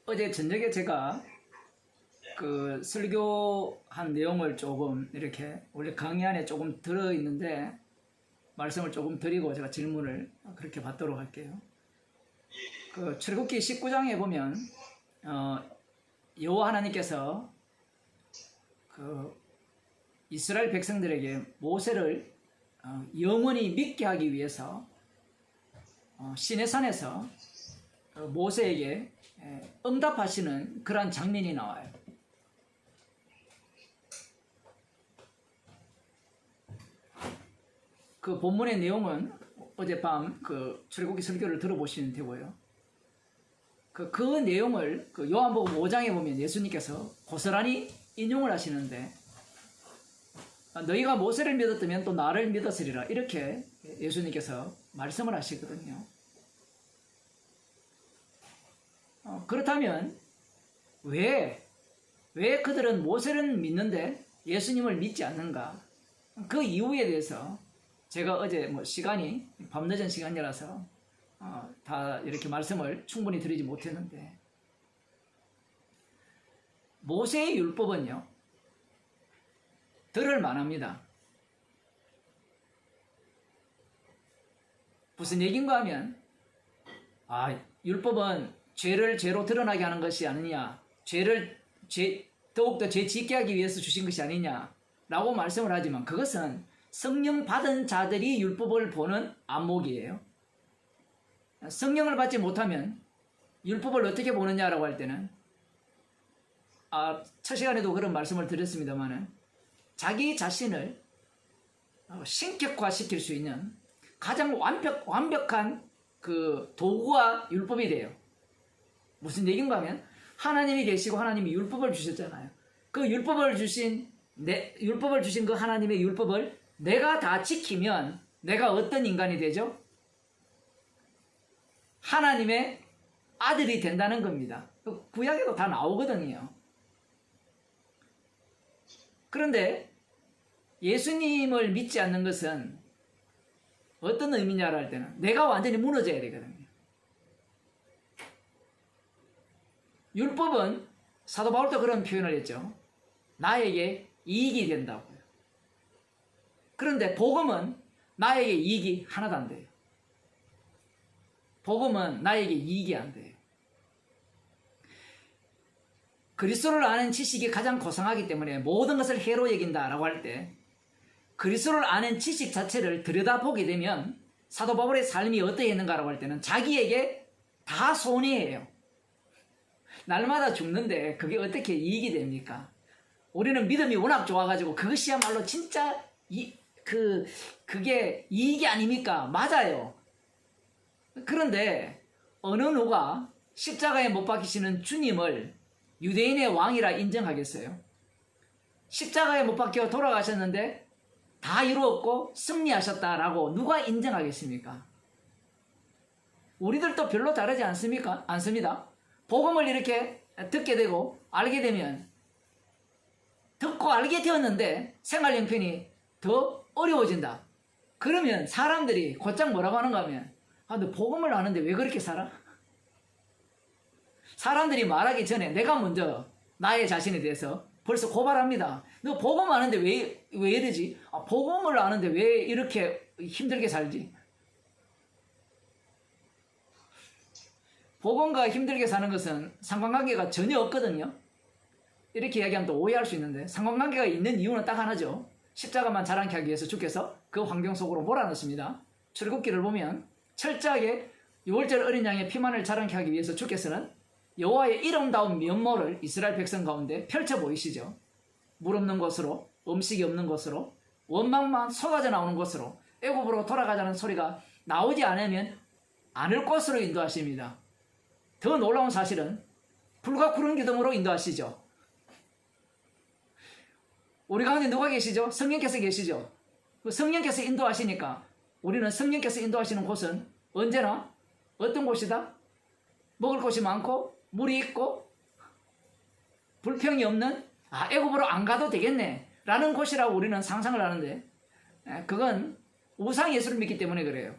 어제 저녁에 제가 설교한 내용을 조금 이렇게 원래 강의 안에 조금 들어있는데 말씀을 조금 드리고 제가 질문을 그렇게 받도록 할게요. 출애굽기 19장에 보면 여호와 하나님께서 이스라엘 백성들에게 모세를 영원히 믿게 하기 위해서 시내산에서 모세에게 응답하시는 그러한 장면이 나와요. 그 본문의 내용은 어젯밤 출애굽기 설교를 들어보시면 되고요. 그 내용을 요한복음 5장에 보면 예수님께서 고스란히 인용을 하시는데, 너희가 모세를 믿었다면 또 나를 믿었으리라, 이렇게 예수님께서 말씀을 하시거든요. 그렇다면 왜 그들은 모세를 믿는데 예수님을 믿지 않는가? 그 이유에 대해서 제가 어제 시간이 밤늦은 시간이라서 다 이렇게 말씀을 충분히 드리지 못했는데, 모세의 율법은요, 들을 만합니다. 무슨 얘기인가 하면, 율법은 죄를 죄로 드러나게 하는 것이 아니냐, 더욱더 죄 짓게 하기 위해서 주신 것이 아니냐 라고 말씀을 하지만, 그것은 성령 받은 자들이 율법을 보는 안목이에요. 성령을 받지 못하면 율법을 어떻게 보느냐라고 할 때는, 첫 시간에도 그런 말씀을 드렸습니다만은, 자기 자신을 신격화시킬 수 있는 가장 완벽한 도구가 율법이 돼요. 무슨 얘기인가 하면, 하나님이 계시고 하나님이 율법을 주셨잖아요. 그 율법을 주신 그 하나님의 율법을 내가 다 지키면 내가 어떤 인간이 되죠? 하나님의 아들이 된다는 겁니다. 구약에도 다 나오거든요. 그런데 예수님을 믿지 않는 것은 어떤 의미냐를 할 때는 내가 완전히 무너져야 되거든요. 율법은 사도 바울도 그런 표현을 했죠. 나에게 이익이 된다고요. 그런데 복음은 나에게 이익이 하나도 안 돼요. 복음은 나에게 이익이 안 돼요. 그리스도를 아는 지식이 가장 고상하기 때문에 모든 것을 해로 여긴다라고 할 때, 그리스도를 아는 지식 자체를 들여다보게 되면 사도 바울의 삶이 어떻게 했는가라고 할 때는 자기에게 다 손해예요. 날마다 죽는데 그게 어떻게 이익이 됩니까? 우리는 믿음이 워낙 좋아가지고 그것이야말로 진짜 그게 이익이 아닙니까? 맞아요. 그런데 어느 누가 십자가에 못 박히시는 주님을 유대인의 왕이라 인정하겠어요? 십자가에 못 박혀 돌아가셨는데 다 이루었고 승리하셨다라고 누가 인정하겠습니까? 우리들도 별로 다르지 않습니다. 복음을 이렇게 듣게 되고 알게 되면, 듣고 알게 되었는데 생활 형편이 더 어려워진다. 그러면 사람들이 곧장 뭐라고 하는가 하면, 너 복음을 아는데 왜 그렇게 살아? 사람들이 말하기 전에 내가 먼저 나의 자신에 대해서 벌써 고발합니다. 너 복음 아는데 왜 이러지? 복음을 아는데 왜 이렇게 힘들게 살지? 복음과 힘들게 사는 것은 상관관계가 전혀 없거든요. 이렇게 이야기하면 또 오해할 수 있는데, 상관관계가 있는 이유는 딱 하나죠. 십자가만 자랑케 하기 위해서 주께서 그 환경 속으로 몰아넣습니다. 출애굽기를 보면 철저하게 유월절 어린 양의 피만을 자랑케 하기 위해서 주께서는 여호와의 이름다운 면모를 이스라엘 백성 가운데 펼쳐 보이시죠. 물 없는 곳으로, 음식이 없는 곳으로, 원망만 쏟아져 나오는 곳으로, 애굽으로 돌아가자는 소리가 나오지 않을 곳으로 인도하십니다. 더 놀라운 사실은 불과 구름 기둥으로 인도하시죠. 우리 가운데 누가 계시죠? 성령께서 계시죠. 그 성령께서 인도하시니까 우리는 성령께서 인도하시는 곳은 언제나 어떤 곳이다? 먹을 것이 많고 물이 있고 불평이 없는, 애굽으로 안 가도 되겠네 라는 곳이라고 우리는 상상을 하는데, 그건 우상 예수를 믿기 때문에 그래요.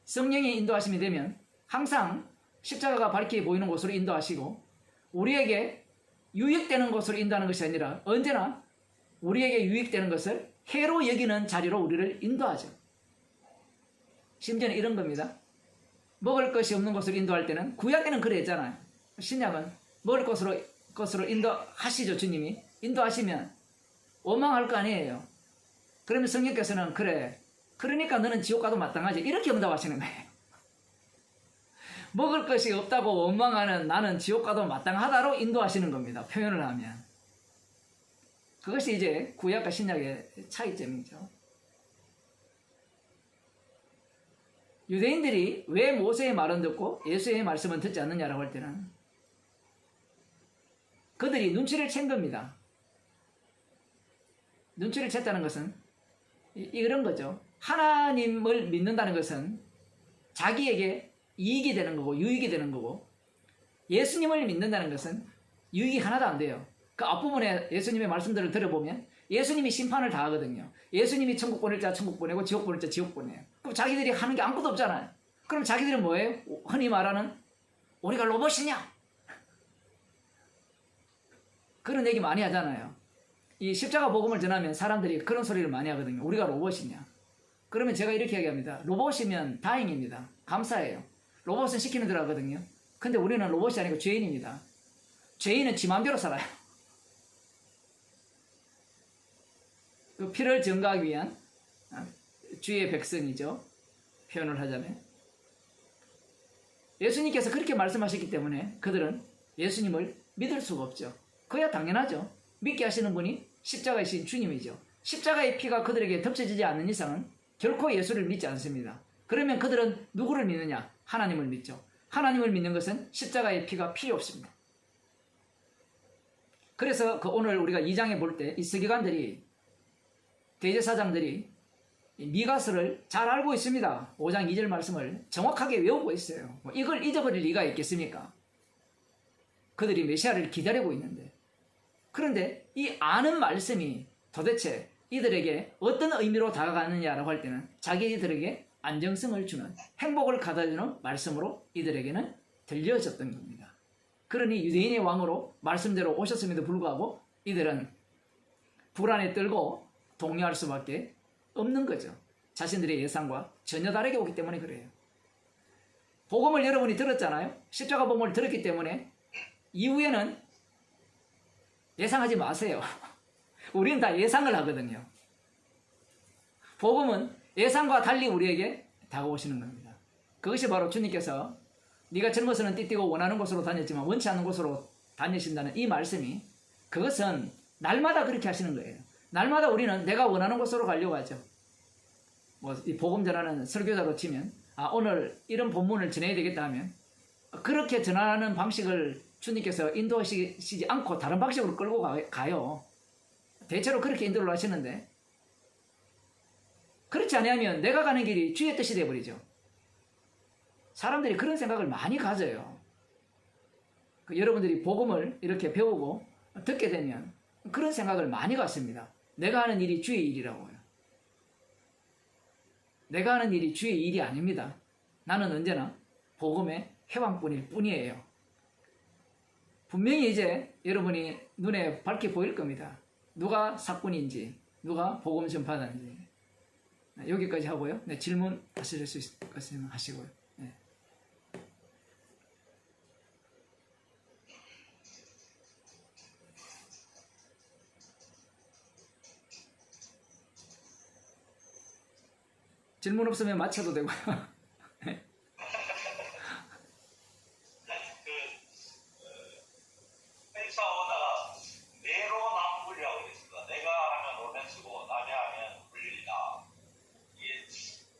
성령의 인도하심이 되면 항상 십자가가 밝게 보이는 곳으로 인도하시고 우리에게 유익되는 곳으로 인도하는 것이 아니라 언제나 우리에게 유익되는 것을 해로 여기는 자리로 우리를 인도하죠. 심지어는 이런 겁니다. 먹을 것이 없는 곳으로 인도할 때는 구약 때는 그래 했잖아요. 신약은 먹을 것으로 인도하시죠. 주님이 인도하시면 원망할 거 아니에요. 그러면 성령께서는 그래, 그러니까 너는 지옥 가도 마땅하지, 이렇게 응답하시는 거예요. 먹을 것이 없다고 원망하는 나는 지옥 가도 마땅하다로 인도하시는 겁니다. 표현을 하면. 그것이 이제 구약과 신약의 차이점이죠. 유대인들이 왜 모세의 말은 듣고 예수의 말씀은 듣지 않느냐라고 할 때는 그들이 눈치를 챈 겁니다. 눈치를 챘다는 것은 이런 거죠. 하나님을 믿는다는 것은 자기에게 이익이 되는 거고 유익이 되는 거고, 예수님을 믿는다는 것은 유익이 하나도 안 돼요. 그 앞부분에 예수님의 말씀들을 들어보면 예수님이 심판을 다 하거든요. 예수님이 천국 보낼 자 천국 보내고 지옥 보낼 자 지옥 보내요. 그럼 자기들이 하는 게 아무것도 없잖아요. 그럼 자기들은 뭐예요? 흔히 말하는 우리가 로봇이냐? 그런 얘기 많이 하잖아요. 이 십자가 복음을 전하면 사람들이 그런 소리를 많이 하거든요. 우리가 로봇이냐? 그러면 제가 이렇게 얘기합니다. 로봇이면 다행입니다. 감사해요. 로봇은 시키는 대로 하거든요. 근데 우리는 로봇이 아니고 죄인입니다. 죄인은 지 마음대로 살아요. 그 피를 증거하기 위한 주의 백성이죠. 표현을 하자면. 예수님께서 그렇게 말씀하셨기 때문에 그들은 예수님을 믿을 수가 없죠. 그야 당연하죠. 믿게 하시는 분이 십자가이신 주님이죠. 십자가의 피가 그들에게 덮쳐지지 않는 이상은 결코 예수를 믿지 않습니다. 그러면 그들은 누구를 믿느냐? 하나님을 믿죠. 하나님을 믿는 것은 십자가의 피가 필요 없습니다. 그래서 오늘 우리가 2장에 볼 때 이 서기관들이, 대제사장들이 미가서를 잘 알고 있습니다. 5장 2절 말씀을 정확하게 외우고 있어요. 이걸 잊어버릴 리가 있겠습니까? 그들이 메시아를 기다리고 있는데. 그런데 이 아는 말씀이 도대체 이들에게 어떤 의미로 다가가느냐라고 할 때는 자기들에게 안정성을 주는, 행복을 가져다주는 말씀으로 이들에게는 들려졌던 겁니다. 그러니 유대인의 왕으로 말씀대로 오셨음에도 불구하고 이들은 불안에 떨고 동요할 수밖에 없는 거죠. 자신들의 예상과 전혀 다르게 오기 때문에 그래요. 복음을 여러분이 들었잖아요. 십자가 복음을 들었기 때문에 이후에는 예상하지 마세요. 우리는 다 예상을 하거든요. 복음은 예상과 달리 우리에게 다가오시는 겁니다. 그것이 바로 주님께서 네가 젊어서는 띠띠고 원하는 곳으로 다녔지만 원치 않는 곳으로 다니신다는 이 말씀이, 그것은 날마다 그렇게 하시는 거예요. 날마다 우리는 내가 원하는 곳으로 가려고 하죠. 이 복음 전하는 설교자로 치면 오늘 이런 본문을 전해야 되겠다 하면 그렇게 전하는 방식을 주님께서 인도하시지 않고 다른 방식으로 끌고 가요. 대체로 그렇게 인도를 하시는데, 그렇지 아니하면 내가 가는 길이 주의 뜻이 되어버리죠. 사람들이 그런 생각을 많이 가져요. 여러분들이 복음을 이렇게 배우고 듣게 되면 그런 생각을 많이 갖습니다. 내가 하는 일이 주의 일이라고요. 내가 하는 일이 주의 일이 아닙니다. 나는 언제나 복음의 회방뿐일 뿐이에요. 분명히 이제 여러분이 눈에 밝게 보일 겁니다. 누가 사꾼인지, 누가 복음 전파자인지. 여기까지 하고요. 네, 질문 하실 수 있으면 하시고요. 네. 질문 없으면 마쳐도 되고요. 네. 회사원화가 내로남불이라고 그랬습니다. 내가 하면 로맨스고 남이 하면 불륜이다. 이게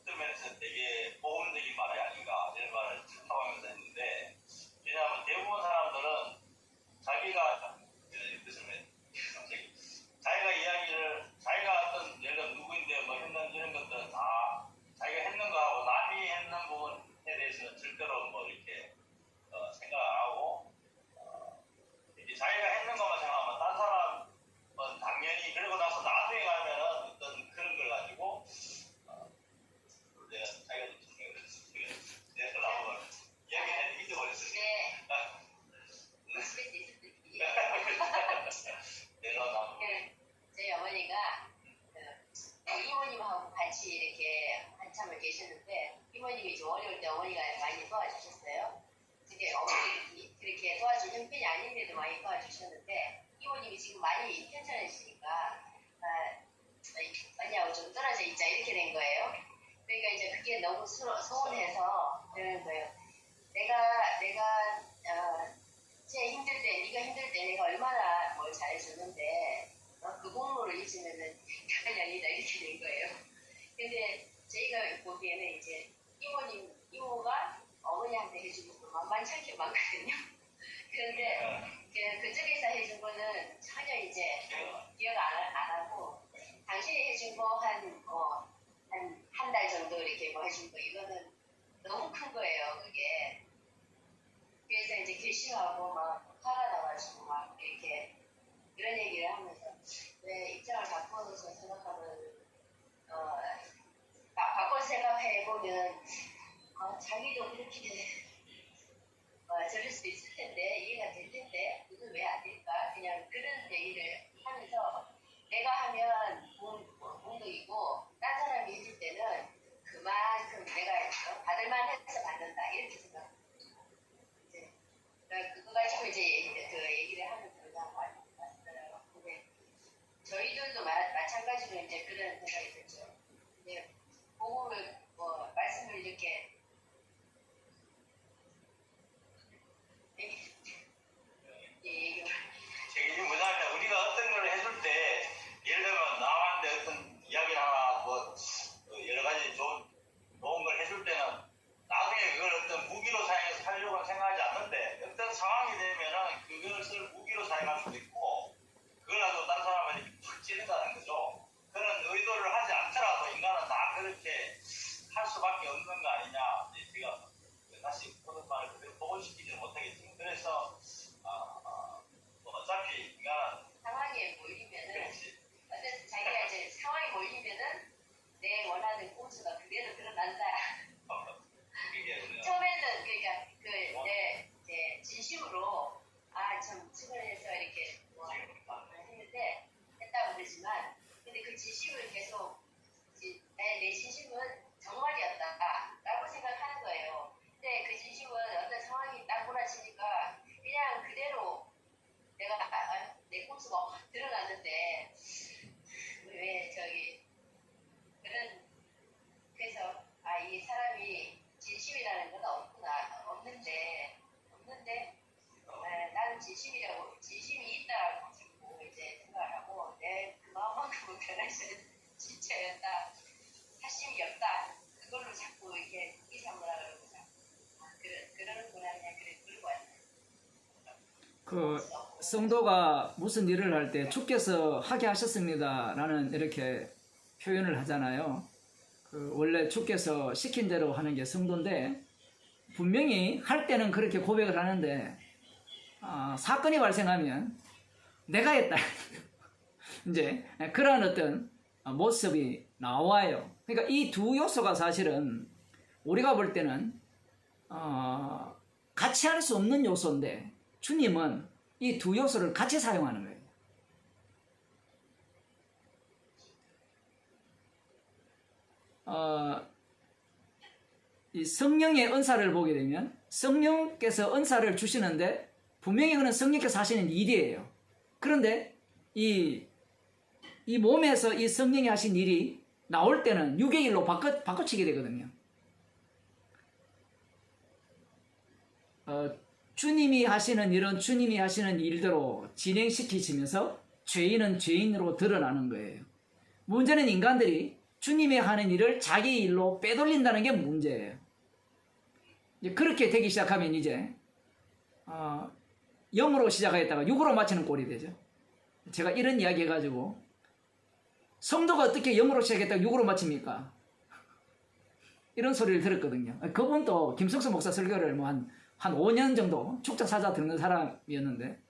뜨면서 되게 모험적인 말이 아닌가 이런 말을 참하면서 했는데, 왜냐하면 대부분 사람들은 자기가 자기가 이야기를 자기가 어떤 예를 들어 누구인데 뭐 했는 이런 것들은 다 자기가 했는 거하고 남이 많이 편찮으시니까 언니하고 좀 떨어져 있자 이렇게 된 거예요. 그러니까 이제 그게 너무 서운해서 그러는 거예요. 내가 제 힘들 때, 네가 힘들 때 내가 얼마나 뭘 잘해줬는데 그 공로를 잊으면은 당연히 아니다 이렇게 된 거예요. 근데 저희가 보기에는 이제 이모가 어머니한테 해준 거 만만찮게 많거든요. 그런데 그쪽에서 해준 거는 전혀 이제 기억 안 하고 당신이 해준 거 한 달 정도 이렇게 뭐 해준 거 이거는 너무 큰 거예요 그게. 그래서 이제 결심하고 막 화가 나가지고 막 이렇게 이런 얘기를 하면서 왜 입장을 바꿔서 생각하면 바꿔서 생각해보면 자기도 그렇게 저럴 수도 있을 텐데 이해가 될 텐데 그건 왜 안 될까 그냥 그런 얘기를 하면서 내가 하면 공덕이고 딴 사람이 해줄 때는 그만큼 내가 받을만 해서 받는다 이렇게 생각합니다. 그거 가지고 이제 그 얘기를 하면 그냥 맞더라고요. 근데 저희들도 마찬가지로 이제 그런 생각이 들죠. 근데 그거를 말씀을 이렇게 얘기를 이게 뭐냐면 우리가 어떤 걸 해줄 때 예를 들면 남한테 어떤 이야기를 하나 뭐 여러 가지 좋은 걸 해줄 때는 나중에 그걸 어떤 무기로 사용해서 살려고 생각하지 않는데 어떤 상황이 되면은 그것을 무기로 사용할 수도 있고 그걸 가지고 다른 사람한테 팍 찌른다는 거죠. 그런 의도를 하지 않더라도 인간은 다 그렇게 할 수밖에 없는 거 아니냐. 제가 다시 그런 말을 그대로 복원시키지 못하겠지만 그래서 어차피 인간은 상황에 몰리면은 그렇지. 어쨌든 자기가 이제 상황에 몰리면은 내 원하는 꼼수가 그대로 드러난다. 처음에는 그러니까 내 진심으로 참 측은해서 이렇게 했는데 했다고 그러지만 근데 그 진심을 계속 내 진심은 정말이었다라고 생각하는 거예요. 근데 그 진심은 어떤 상황이 딱 몰아치니까 그냥 그대로 내가 내 꼼수가 확 드러났는데 왜 그래서 이 사람이 진심이라는 건 없는데 나는 진심이 있다라고 자꾸 이제 생각을 하고 내 그 마음만큼은 변하지 진짜였다 사심이었다 그걸로 자꾸 이렇게 이상을 하려고 그러는구나 그냥 그러고 왔어요. 그 성도가 무슨 일을 할 때 주께서 하게 하셨습니다 라는 이렇게 표현을 하잖아요. 그 원래 주께서 시킨 대로 하는 게 성도인데 분명히 할 때는 그렇게 고백을 하는데 사건이 발생하면 내가 했다 이제 그러한 어떤 모습이 나와요. 그러니까 이 두 요소가 사실은 우리가 볼 때는 같이 할 수 없는 요소인데 주님은 이 두 요소를 같이 사용하는 거예요. 이 성령의 은사를 보게 되면 성령께서 은사를 주시는데 분명히 그는 성령께서 하시는 일이에요. 그런데 이 몸에서 이 성령이 하신 일이 나올 때는 육의 일로 바꿔치게 되거든요. 주님이 하시는 일은 주님이 하시는 일대로 진행시키시면서 죄인은 죄인으로 드러나는 거예요. 문제는 인간들이 주님이 하는 일을 자기 일로 빼돌린다는 게 문제예요. 이제 그렇게 되기 시작하면 이제 영으로 시작하였다가 육으로 마치는 꼴이 되죠. 제가 이런 이야기 해가지고 성도가 어떻게 영으로 시작했다가 육으로 마칩니까? 이런 소리를 들었거든요. 그분도 김석수 목사 설교를 뭐 한 5년 정도 축자사자 듣는 사람이었는데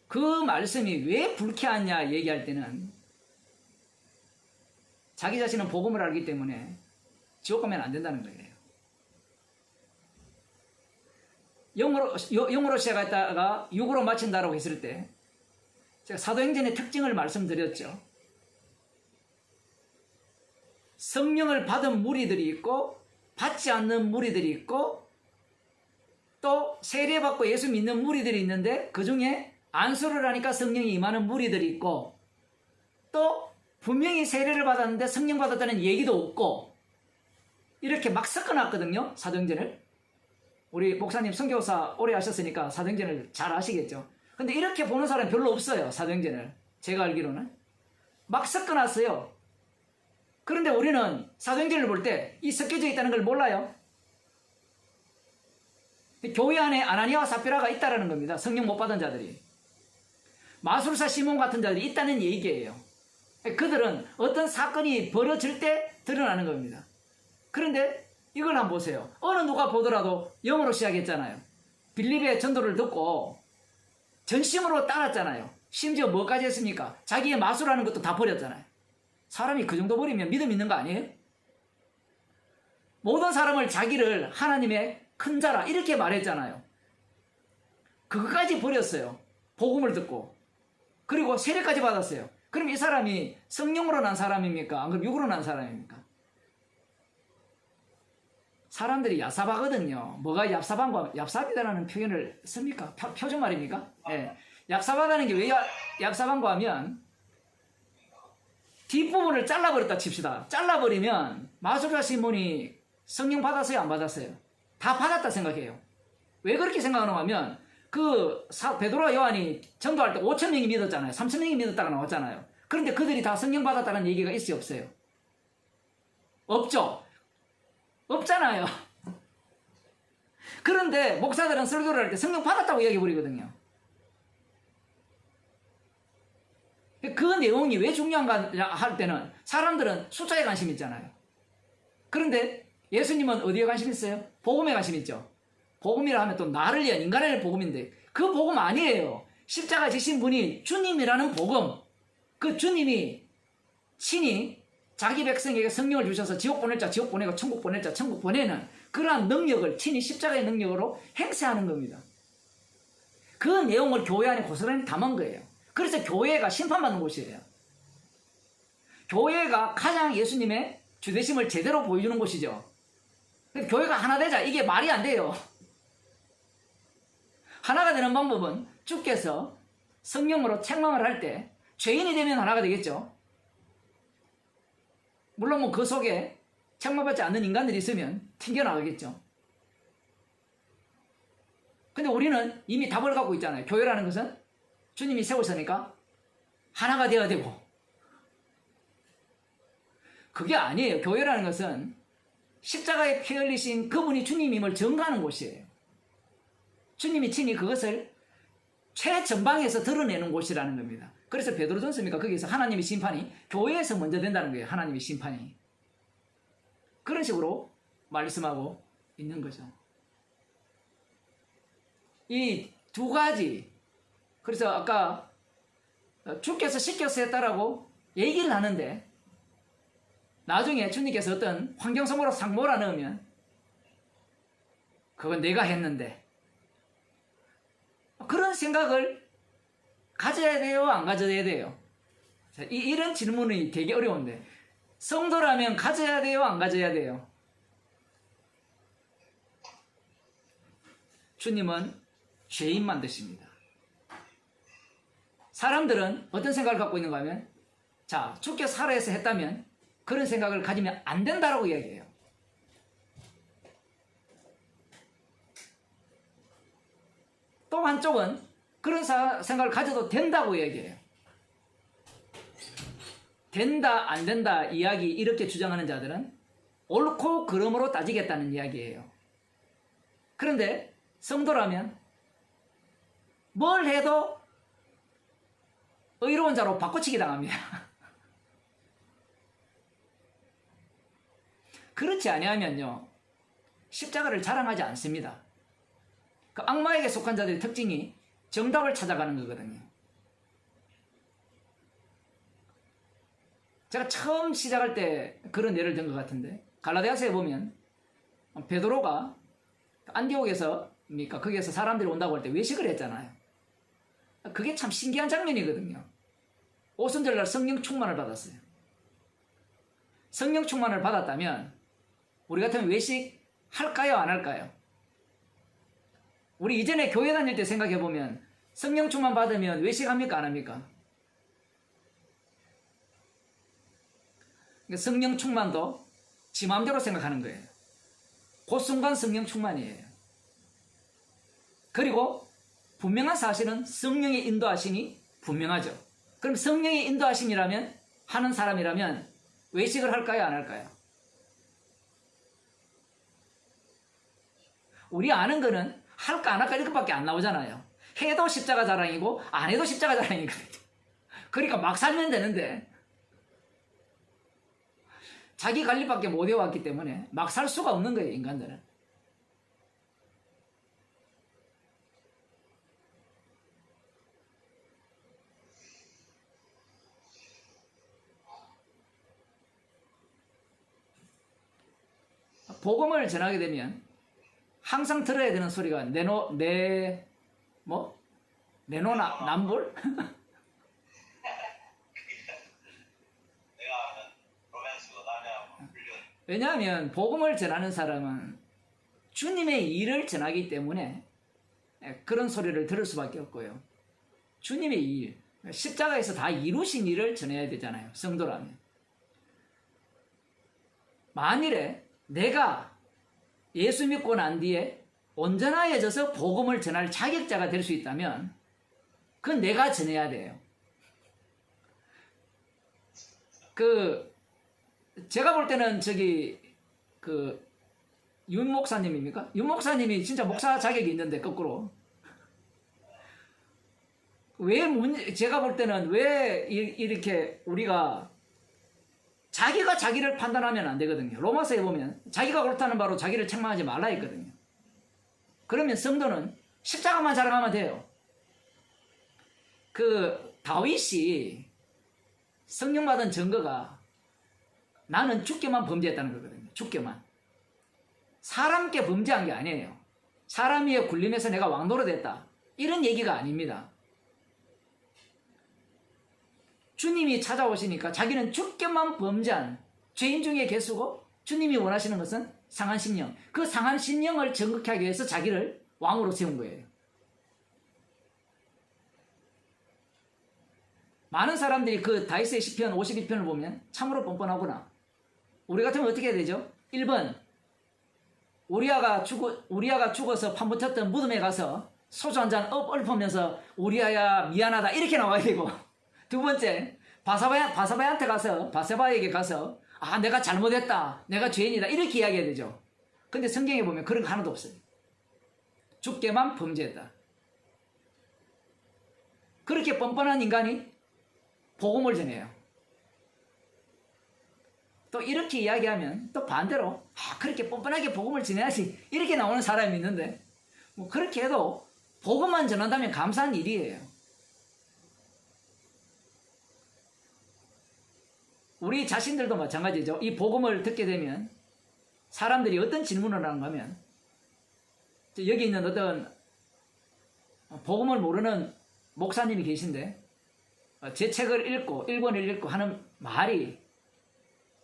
그 말씀이 왜 불쾌하냐 얘기할 때는 자기 자신은 복음을 알기 때문에 지옥 가면 안 된다는 거예요. 영으로 시작했다가 육으로 마친다라고 했을 때 제가 사도행전의 특징을 말씀드렸죠. 성령을 받은 무리들이 있고 받지 않는 무리들이 있고 또 세례받고 예수 믿는 무리들이 있는데 그 중에 안수를 하니까 성령이 임하는 무리들이 있고 또 분명히 세례를 받았는데 성령 받았다는 얘기도 없고 이렇게 막 섞어놨거든요. 사도행전을. 우리 목사님 선교사 오래 하셨으니까 사도행전을 잘 아시겠죠. 근데 이렇게 보는 사람이 별로 없어요. 사도행전을. 제가 알기로는. 막 섞어놨어요. 그런데 우리는 사도행전을 볼 때 이 섞여져 있다는 걸 몰라요. 교회 안에 아나니아와 삽비라가 있다는 겁니다. 성령 못 받은 자들이. 마술사 시몬 같은 자들이 있다는 얘기예요. 그들은 어떤 사건이 벌어질 때 드러나는 겁니다. 그런데 이걸 한번 보세요. 어느 누가 보더라도 영어로 시작했잖아요. 빌립의 전도를 듣고 전심으로 따랐잖아요. 심지어 뭐까지 했습니까? 자기의 마술하는 것도 다 버렸잖아요. 사람이 그 정도 버리면 믿음 있는 거 아니에요? 모든 사람을 자기를 하나님의 큰 자라 이렇게 말했잖아요. 그것까지 버렸어요. 복음을 듣고. 그리고 세례까지 받았어요. 그럼 이 사람이 성령으로 난 사람입니까? 안 그럼 육으로 난 사람입니까? 사람들이 얍삽하거든요. 뭐가 얍삽이다라는 표현을 씁니까? 표준 말입니까? 예. 얍삽하다는 게 왜 얍삽한가 하면 뒷부분을 잘라버렸다 칩시다. 잘라버리면 마술사 시몬이 성령 받았어요? 안 받았어요? 다 받았다 생각해요. 왜 그렇게 생각하는가 하면 베드로와 요한이 전도할 때 5,000명이 믿었잖아요. 3,000명이 믿었다가 나왔잖아요. 그런데 그들이 다 성령 받았다는 얘기가 있어요? 없어요? 없죠? 없잖아요. 그런데 목사들은 설교를 할 때 성령 받았다고 이야기해버리거든요. 그 내용이 왜 중요한가 할 때는 사람들은 숫자에 관심 있잖아요. 그런데 예수님은 어디에 관심 있어요? 복음에 관심 있죠. 복음이라 하면 또 나를 위한 인간을 위한 복음인데 그 복음 아니에요. 십자가 지신 분이 주님이라는 복음. 그 주님이 친히 자기 백성에게 성령을 주셔서 지옥 보낼 자 지옥 보내고 천국 보낼 자 천국 보내는 그러한 능력을 친히 십자가의 능력으로 행사하는 겁니다. 그 내용을 교회 안에 고스란히 담은 거예요. 그래서 교회가 심판받는 곳이에요. 교회가 가장 예수님의 주되심을 제대로 보여주는 곳이죠. 교회가 하나 되자 이게 말이 안 돼요. 하나가 되는 방법은 주께서 성령으로 책망을 할 때 죄인이 되면 하나가 되겠죠. 물론 뭐 그 속에 책망받지 않는 인간들이 있으면 튕겨나가겠죠. 근데 우리는 이미 답을 갖고 있잖아요. 교회라는 것은 주님이 세우셨으니까 하나가 되어야 되고 그게 아니에요. 교회라는 것은 십자가에 피 흘리신 그분이 주님임을 증거하는 곳이에요. 주님이 친히 그것을 최전방에서 드러내는 곳이라는 겁니다. 그래서 베드로전서입니까? 거기서 하나님의 심판이 교회에서 먼저 된다는 거예요. 하나님의 심판이. 그런 식으로 말씀하고 있는 거죠. 이 두 가지. 그래서 아까 주께서 시켜서 했다라고 얘기를 하는데 나중에 주님께서 어떤 환경성으로 싹 몰아넣으면 그건 내가 했는데 그런 생각을 가져야 돼요? 안 가져야 돼요? 이런 질문이 되게 어려운데 성도라면 가져야 돼요? 안 가져야 돼요? 주님은 죄인 만드십니다. 사람들은 어떤 생각을 갖고 있는가 하면 자, 주께서 살아서 했다면 그런 생각을 가지면 안 된다라고 이야기해요. 또 한쪽은 그런 생각을 가져도 된다고 얘기해요. 된다 안 된다 이야기 이렇게 주장하는 자들은 옳고 그름으로 따지겠다는 이야기예요. 그런데 성도라면 뭘 해도 의로운 자로 바꿔치기 당합니다. 그렇지 아니하면요 십자가를 자랑하지 않습니다. 그 악마에게 속한 자들의 특징이 정답을 찾아가는 거거든요. 제가 처음 시작할 때 그런 예를 든 것 같은데 갈라디아서에 보면 베드로가 안디옥에서 거기에서 사람들이 온다고 할 때 외식을 했잖아요. 그게 참 신기한 장면이거든요. 오순절날 성령 충만을 받았어요. 성령 충만을 받았다면 우리 같으면 외식 할까요? 안 할까요? 우리 이전에 교회 다닐 때 생각해 보면 성령 충만 받으면 외식합니까 안 합니까? 그러니까 성령 충만도 지 마음대로 생각하는 거예요. 그 순간 성령 충만이에요. 그리고 분명한 사실은 성령의 인도하심이 분명하죠. 그럼 성령의 인도하심이라면 하는 사람이라면 외식을 할까요 안 할까요? 우리 아는 거는 할까 안 할까 이것밖에 안 나오잖아요. 해도 십자가 자랑이고 안 해도 십자가 자랑이거든요. 그러니까 막 살면 되는데 자기 관리밖에 못 해왔기 때문에 막 살 수가 없는 거예요, 인간들은. 복음을 전하게 되면 항상 들어야 되는 소리가 내노남불? 내가 하면 로맨스고 남이 하면 불륜. 왜냐하면 복음을 전하는 사람은 주님의 일을 전하기 때문에 그런 소리를 들을 수밖에 없고요. 주님의 일, 십자가에서 다 이루신 일을 전해야 되잖아요. 성도라면. 만일에 내가 예수 믿고 난 뒤에 온전하여져서 복음을 전할 자격자가 될 수 있다면 그건 내가 전해야 돼요. 제가 볼 때는 윤 목사님입니까? 윤 목사님이 진짜 목사 자격이 있는데 거꾸로 제가 볼 때는 왜 이렇게 우리가 자기가 자기를 판단하면 안 되거든요. 로마서에 보면 자기가 그렇다는 바로 자기를 책망하지 말라 했거든요. 그러면 성도는 십자가만 자랑하면 돼요. 다윗이 성령 받은 증거가 나는 주께만 범죄했다는 거거든요. 주께만. 사람께 범죄한 게 아니에요. 사람 위에 굴림해서 내가 왕노릇했다. 이런 얘기가 아닙니다. 주님이 찾아오시니까 자기는 주께만 범죄한 죄인 중에 개수고 주님이 원하시는 것은 상한 심령. 그 상한 심령을 정극하게 하기 위해서 자기를 왕으로 세운 거예요. 많은 사람들이 다윗의 시편 52편을 보면 참으로 뻔뻔하구나. 우리 같으면 어떻게 해야 되죠? 1번 우리아가 죽어서 판붙었던 무덤에 가서 소주 한잔 엎으면서 우리아야 미안하다 이렇게 나와야 되고, 두 번째 바세바에게 가서 내가 잘못했다, 내가 죄인이다 이렇게 이야기해야 되죠. 근데 성경에 보면 그런 거 하나도 없어요. 주께만 범죄했다. 그렇게 뻔뻔한 인간이 복음을 전해요. 또 이렇게 이야기하면 또 반대로 그렇게 뻔뻔하게 복음을 전해야지 이렇게 나오는 사람이 있는데, 뭐 그렇게 해도 복음만 전한다면 감사한 일이에요. 우리 자신들도 마찬가지죠. 이 복음을 듣게 되면 사람들이 어떤 질문을 하는가 하면, 여기 있는 어떤 복음을 모르는 목사님이 계신데 제 책을 읽고 1권을 읽고 하는 말이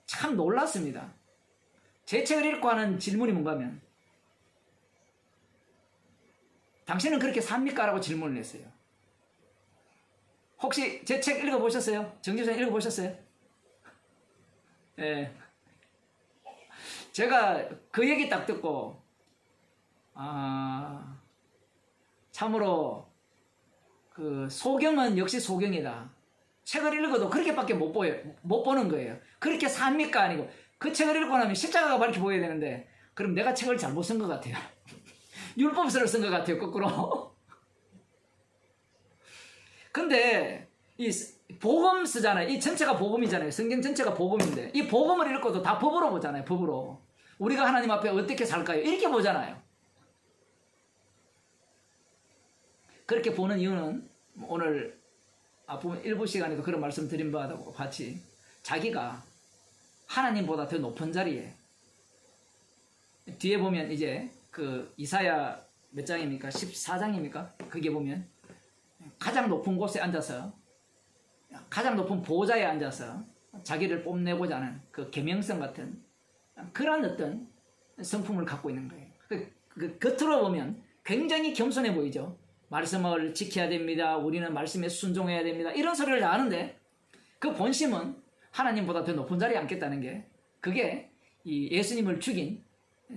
참 놀랐습니다. 제 책을 읽고 하는 질문이 뭔가 하면, 당신은 그렇게 삽니까? 라고 질문을 했어요. 혹시 제 책 읽어보셨어요? 정집사님 읽어보셨어요? 예. 제가 그 얘기 딱 듣고 참으로 소경은 역시 소경이다. 책을 읽어도 그렇게밖에 못 보는 거예요. 그렇게 삽니까? 아니고, 그 책을 읽고 나면 십자가가 밝게 보여야 되는데, 그럼 내가 책을 잘못 쓴 것 같아요. 율법서를 쓴 것 같아요, 거꾸로. 근데 이 복음 쓰잖아요. 이 전체가 복음이잖아요. 성경 전체가 복음인데 이 복음을 읽고도 다 법으로 보잖아요. 법으로. 우리가 하나님 앞에 어떻게 살까요? 이렇게 보잖아요. 그렇게 보는 이유는 오늘 앞부분 일부 시간에도 그런 말씀 드린 바와 같이 자기가 하나님보다 더 높은 자리에, 뒤에 보면 이제 이사야 몇 장입니까? 14장입니까? 그게 보면 가장 높은 곳에 앉아서, 가장 높은 보좌에 앉아서 자기를 뽐내고자 하는 그 계명성 같은 그런 어떤 성품을 갖고 있는 거예요. 겉으로 보면 굉장히 겸손해 보이죠. 말씀을 지켜야 됩니다. 우리는 말씀에 순종해야 됩니다. 이런 소리를 다 하는데 그 본심은 하나님보다 더 높은 자리에 앉겠다는 게 그게 이 예수님을 죽인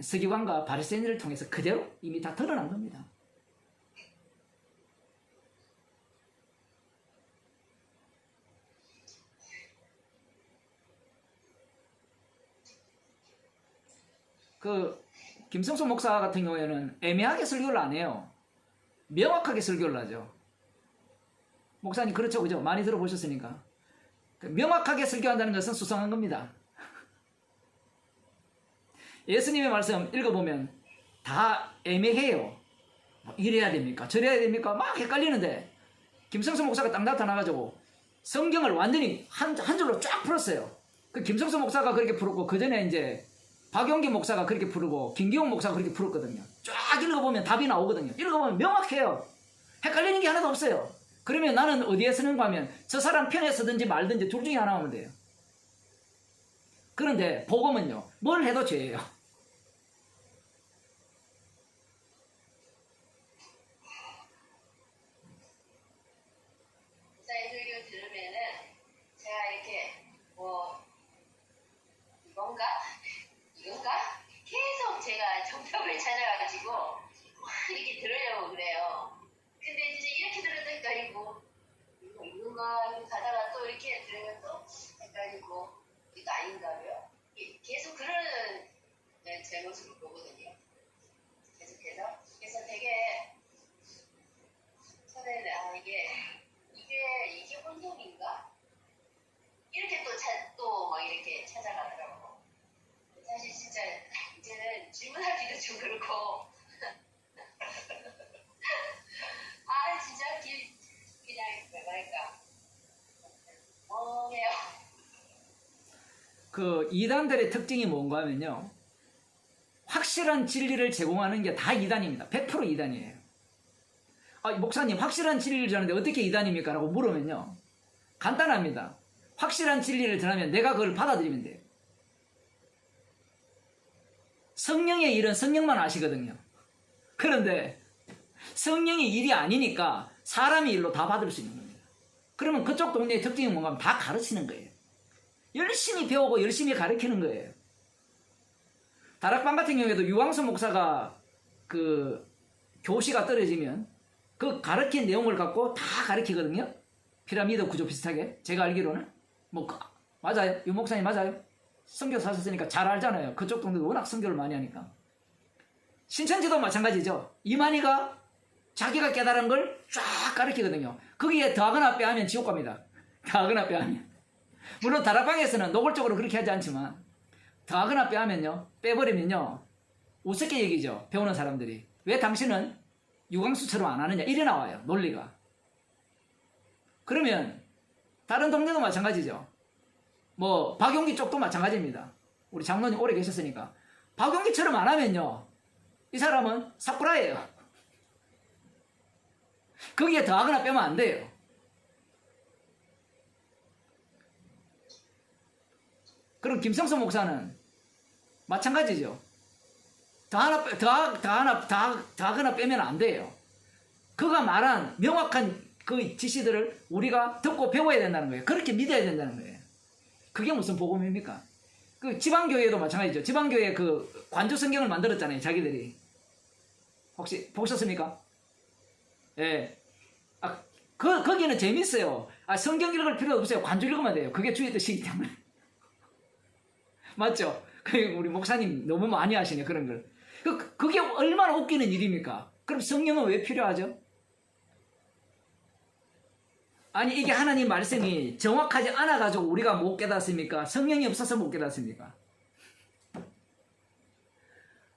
서기관과 바리새인을 통해서 그대로 이미 다 드러난 겁니다. 그 김성수 목사 같은 경우에는 애매하게 설교를 안 해요. 명확하게 설교를 하죠. 목사님 그렇죠, 그죠? 많이 들어보셨으니까. 명확하게 설교한다는 것은 수상한 겁니다. 예수님의 말씀 읽어보면 다 애매해요. 뭐 이래야 됩니까? 저래야 됩니까? 막 헷갈리는데 김성수 목사가 딱 나타나가지고 성경을 완전히 한 줄로 쫙 풀었어요. 그 김성수 목사가 그렇게 풀었고 그 전에 이제 박용기 목사가 그렇게 풀고 김기용 목사가 그렇게 풀었거든요. 쫙 읽어보면 답이 나오거든요. 읽어보면 명확해요. 헷갈리는 게 하나도 없어요. 그러면 나는 어디에 쓰는가 하면 저 사람 편에 쓰든지 말든지 둘 중에 하나 하면 돼요. 그런데 복음은요. 뭘 해도 죄예요. 목사의 설교 들으면은 제가 이렇게 뭐 이건가? 계속 제가 정답을 찾아가지고 이렇게 들으려고 그래요. 근데 이제 이렇게 들어도 헷갈리고 이건가 가다가 또 이렇게 들으면 또 헷갈리고 이거 아닌가요? 계속 그러는 제 모습을 보거든요. 계속해서 그래서 되게 처음에는 이게 혼동인가? 이렇게 또 막 이렇게 찾아가더라고. 사실 진짜 이제는 질문하기도 좀 그렇고 진짜 그냥 뭐랄까 멍해요. 그 이단들의 특징이 뭔가 하면요. 확실한 진리를 제공하는 게 다 이단입니다. 100% 이단이에요. 목사님 확실한 진리를 전하는데 어떻게 이단입니까? 라고 물으면요. 간단합니다. 확실한 진리를 전하면 내가 그걸 받아들이면 돼요. 성령의 일은 성령만 아시거든요. 그런데 성령의 일이 아니니까 사람의 일로 다 받을 수 있는 겁니다. 그러면 그쪽 동네의 특징이 뭔가 하면 다 가르치는 거예요. 열심히 배우고 열심히 가르치는 거예요. 다락방 같은 경우에도 유광수 목사가 그 교시가 떨어지면 그 가르친 내용을 갖고 다 가르치거든요. 피라미드 구조 비슷하게. 제가 알기로는 맞아요. 유 목사님 맞아요. 선교 사셨으니까 잘 알잖아요. 그쪽 동네도 워낙 선교를 많이 하니까. 신천지도 마찬가지죠. 이만희가 자기가 깨달은 걸 쫙 가르치거든요. 거기에 더하거나 빼하면 지옥 갑니다. 더하거나 빼하면. 물론 다락방에서는 노골적으로 그렇게 하지 않지만 더하거나 빼하면요. 빼버리면요. 우습게 얘기죠. 배우는 사람들이. 왜 당신은 유광수처럼 안 하느냐. 이래 나와요. 논리가. 그러면 다른 동네도 마찬가지죠. 박용기 쪽도 마찬가지입니다. 우리 장로님 오래 계셨으니까. 박용기처럼 안 하면요. 이 사람은 사쿠라예요. 거기에 더하거나 빼면 안 돼요. 그럼 김성수 목사는 마찬가지죠. 더하거나 빼면 안 돼요. 그가 말한 명확한 그 지시들을 우리가 듣고 배워야 된다는 거예요. 그렇게 믿어야 된다는 거예요. 그게 무슨 복음입니까? 그 지방교회도 마찬가지죠. 지방교회 그 관조 성경을 만들었잖아요. 자기들이. 혹시 보셨습니까? 예. 거기는 재밌어요. 성경 읽을 필요 없어요. 관조 읽으면 돼요. 그게 주의 뜻이기 때문에. 맞죠? 우리 목사님 너무 많이 하시네, 그런 걸. 그게 얼마나 웃기는 일입니까? 그럼 성경은 왜 필요하죠? 아니, 이게 하나님 말씀이 정확하지 않아가지고 우리가 못 깨닫습니까? 성령이 없어서 못 깨닫습니까?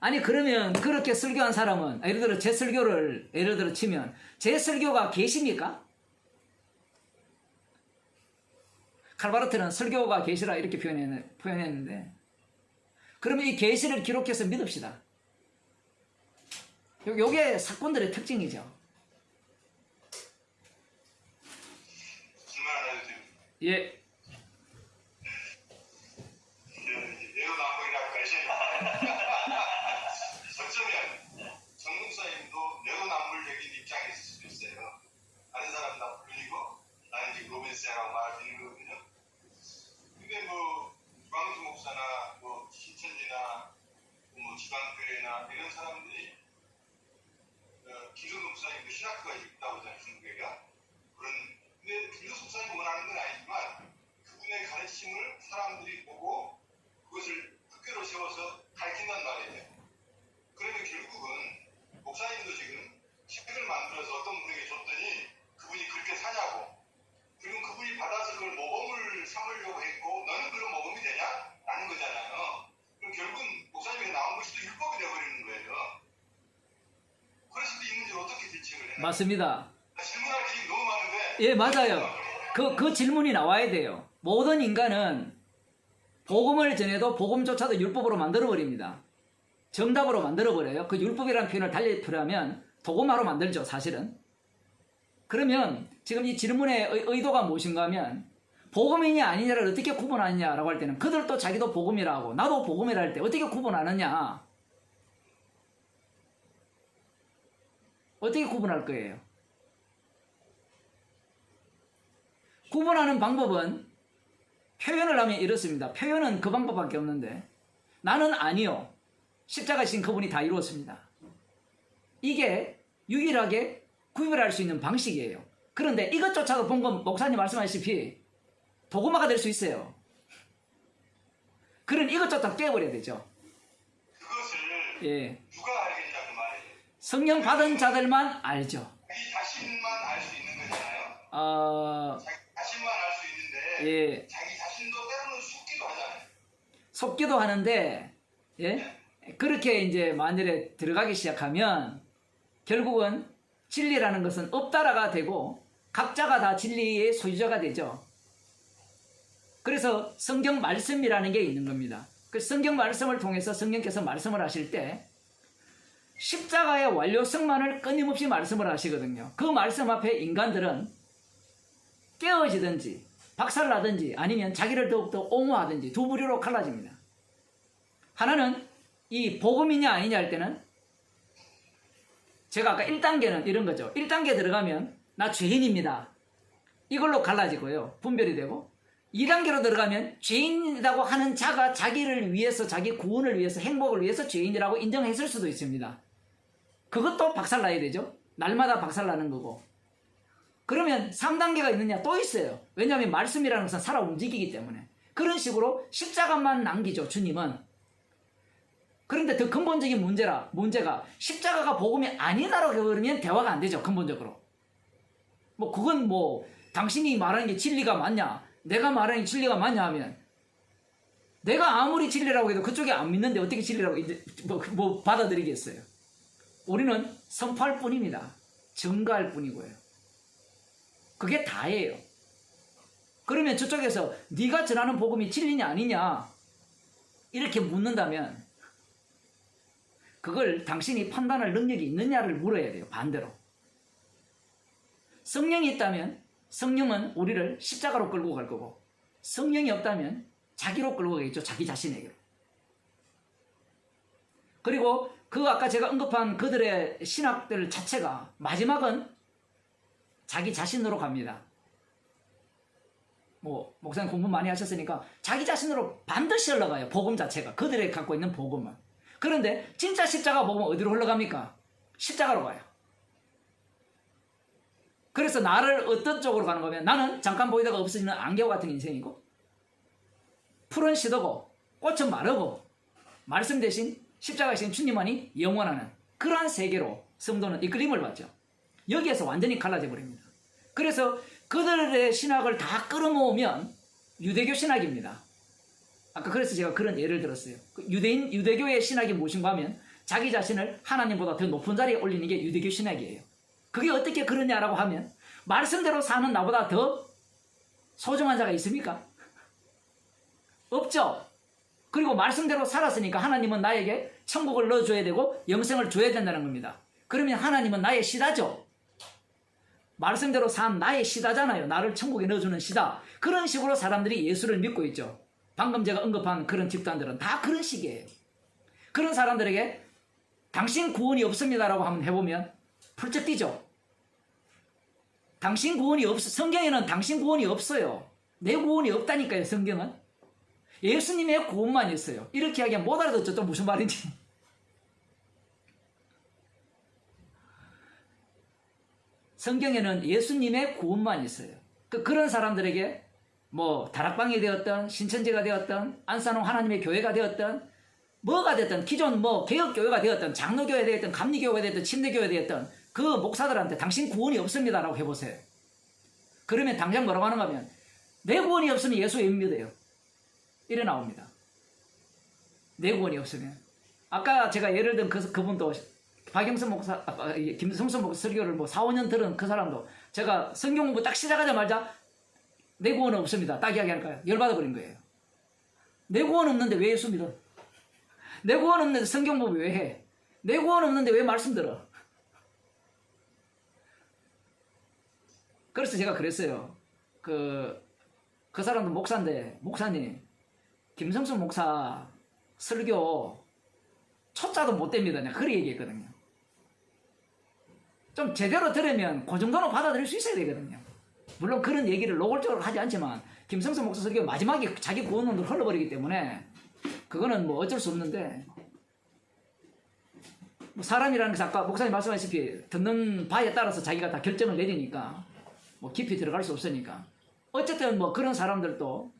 아니, 그러면 그렇게 설교한 사람은, 예를 들어 제 설교를, 예를 들어 치면, 제 설교가 계십니까? 칼바르트는 설교가 계시라 이렇게 표현했는데, 그러면 이 계시를 기록해서 믿읍시다. 요게 사건들의 특징이죠. 질문 하나 해도 돼요? 예. 내로남북이라고 하시니까 어쩌면 정 목사님도 목사님들이나 이런 사람들이 김성동 목사님도 신학교가 있다고 하잖아요, 중국에가. 근데 김성동 목사님이 원하는 건 아니지만 그분의 가르침을 사람들이 보고 그것을 학교로 세워서 가르친단 말이에요. 그러면 결국은 목사님도 지금 책을 만들어서 어떤 분에게 줬더니 그분이 그렇게 사냐고, 그리고 그분이 받아서 그걸 모범을 삼으려고 했고 너는 그런 모범이 되냐? 라는 거잖아요. 그럼 결국은 목사님이 나온 것이 율법이 되어버리는 거예요. 그럴 수도 있는지 어떻게 대책을 해요? 맞습니다. 질문할 게 지금 너무 많은데. 예, 맞아요. 그 질문이 나와야 돼요. 모든 인간은 복음을 전해도 복음조차도 율법으로 만들어버립니다. 정답으로 만들어버려요. 그 율법이라는 표현을 달리 표현하면 도구마로 만들죠, 사실은. 그러면 지금 이 질문의 의도가 무엇인가 하면 복음이냐 아니냐를 어떻게 구분하느냐라고 할 때는 그들도 자기도 복음이라고 나도 복음이라 할 때 어떻게 구분하느냐, 어떻게 구분할 거예요? 구분하는 방법은 표현을 하면 이렇습니다. 표현은 그 방법밖에 없는데 나는 아니요, 십자가 신 그분이 다 이루었습니다. 이게 유일하게 구별할 수 있는 방식이에요. 그런데 이것조차도 본건 목사님 말씀하시다시피 도구마가 될 수 있어요. 그런 이것조차 깨버려야 되죠. 그것을 예. 누가 알겠냐 그 말이에요. 성령 받은 자들만 알죠. 자기 자신만 알 수 있는 거잖아요. 자기 자신만 알 수 있는데 예. 자기 자신도 때로는 속기도 하잖아요. 속기도 하는데, 예? 그렇게 이제 만일에 들어가기 시작하면 결국은 진리라는 것은 없다라가 되고 각자가 다 진리의 소유자가 되죠. 그래서 성경 말씀이라는 게 있는 겁니다. 그 성경 말씀을 통해서 성령께서 말씀을 하실 때 십자가의 완료성만을 끊임없이 말씀을 하시거든요. 그 말씀 앞에 인간들은 깨어지든지 박살나든지 아니면 자기를 더욱더 옹호하든지 두 부류로 갈라집니다. 하나는 이 복음이냐 아니냐 할 때는 제가 아까 1단계는 이런 거죠. 1단계 들어가면 나 죄인입니다. 이걸로 갈라지고요. 분별이 되고 2단계로 들어가면 죄인이라고 하는 자가 자기를 위해서 자기 구원을 위해서 행복을 위해서 죄인이라고 인정했을 수도 있습니다. 그것도 박살나야 되죠. 날마다 박살나는 거고. 그러면 3단계가 있느냐? 또 있어요. 왜냐하면 말씀이라는 것은 살아 움직이기 때문에. 그런 식으로 십자가만 남기죠, 주님은. 그런데 더 근본적인 문제가 십자가가 복음이 아니다라고 그러면 대화가 안 되죠, 근본적으로. 뭐 그건 뭐 당신이 말하는 게 진리가 맞냐, 내가 말하는 게 진리가 맞냐 하면 내가 아무리 진리라고 해도 그쪽이 안 믿는데 어떻게 진리라고 이제 뭐 받아들이겠어요. 우리는 선포할 뿐입니다. 증거할 뿐이고요. 그게 다예요. 그러면 저쪽에서 네가 전하는 복음이 진리냐 아니냐 이렇게 묻는다면 그걸 당신이 판단할 능력이 있느냐를 물어야 돼요. 반대로. 성령이 있다면 성령은 우리를 십자가로 끌고 갈 거고, 성령이 없다면 자기로 끌고 가겠죠. 자기 자신에게로. 그리고 그 아까 제가 언급한 그들의 신학들 자체가 마지막은 자기 자신으로 갑니다. 뭐 목사님 공부 많이 하셨으니까 자기 자신으로 반드시 흘러가요. 복음 자체가. 그들이 갖고 있는 복음은. 그런데 진짜 십자가 복음은 어디로 흘러갑니까? 십자가로 가요. 그래서 나를 어떤 쪽으로 가는 거면 나는 잠깐 보이다가 없어지는 안개와 같은 인생이고, 푸른 시도고 꽃은 마르고 말씀 대신 십자가이신 주님만이 영원하는 그러한 세계로 성도는 이끌림을 받죠. 여기에서 완전히 갈라져 버립니다. 그래서 그들의 신학을 다 끌어모으면 유대교 신학입니다. 아까 그래서 제가 그런 예를 들었어요. 유대교의 신학이 무엇인가 하면 자기 자신을 하나님보다 더 높은 자리에 올리는 게 유대교 신학이에요. 그게 어떻게 그러냐라고 하면 말씀대로 사는 나보다 더 소중한 자가 있습니까? 없죠. 그리고 말씀대로 살았으니까 하나님은 나에게 천국을 넣어줘야 되고 영생을 줘야 된다는 겁니다. 그러면 하나님은 나의 시다죠. 말씀대로 산 나의 시다잖아요. 나를 천국에 넣어주는 시다. 그런 식으로 사람들이 예수를 믿고 있죠. 방금 제가 언급한 그런 집단들은 다 그런 식이에요. 그런 사람들에게 당신 구원이 없습니다라고 한번 해보면 풀쩍 뛰죠. 당신 구원이 성경에는 당신 구원이 없어요. 내 구원이 없다니까요. 성경은 예수님의 구원만 있어요. 이렇게 하기엔 못 알아듣죠. 또 무슨 말인지. 성경에는 예수님의 구원만 있어요. 그런 사람들에게 뭐 다락방이 되었던 신천지가 되었던 안산홍 하나님의 교회가 되었던 뭐가 됐든 기존 뭐 개혁교회가 되었던 장로교회 되었던 감리교회가 되었던 침례교회 되었던 그 목사들한테 당신 구원이 없습니다라고 해보세요. 그러면 당장 뭐라고 하는가 하면 내 구원이 없으면 예수 왜 믿어요? 이래 나옵니다. 내 구원이 없으면. 아까 제가 예를 든 그분도 박영선 목사, 김성수 목사 설교를 뭐 4, 5년 들은 그 사람도 제가 성경 공부 딱 시작하자마자 내 구원은 없습니다. 딱 이야기할까요? 열받아버린 거예요. 내 구원 없는데 왜 예수 믿어? 내 구원 없는데 성경 공부 왜 해? 내 구원 없는데 왜 말씀 들어? 그래서 제가 그랬어요. 그 사람도 목사인데, 목사님, 김성수 목사 설교 초짜도 못 됩니다. 내가 그렇게 얘기했거든요. 좀 제대로 들으면 그 정도는 받아들일 수 있어야 되거든요. 물론 그런 얘기를 노골적으로 하지 않지만 김성수 목사 설교 마지막에 자기 구원론으로 흘러버리기 때문에 그거는 뭐 어쩔 수 없는데, 뭐 사람이라는 것은 아까 목사님 말씀하셨다시피 듣는 바에 따라서 자기가 다 결정을 내리니까 뭐 깊이 들어갈 수 없으니까 어쨌든 뭐 그런 사람들도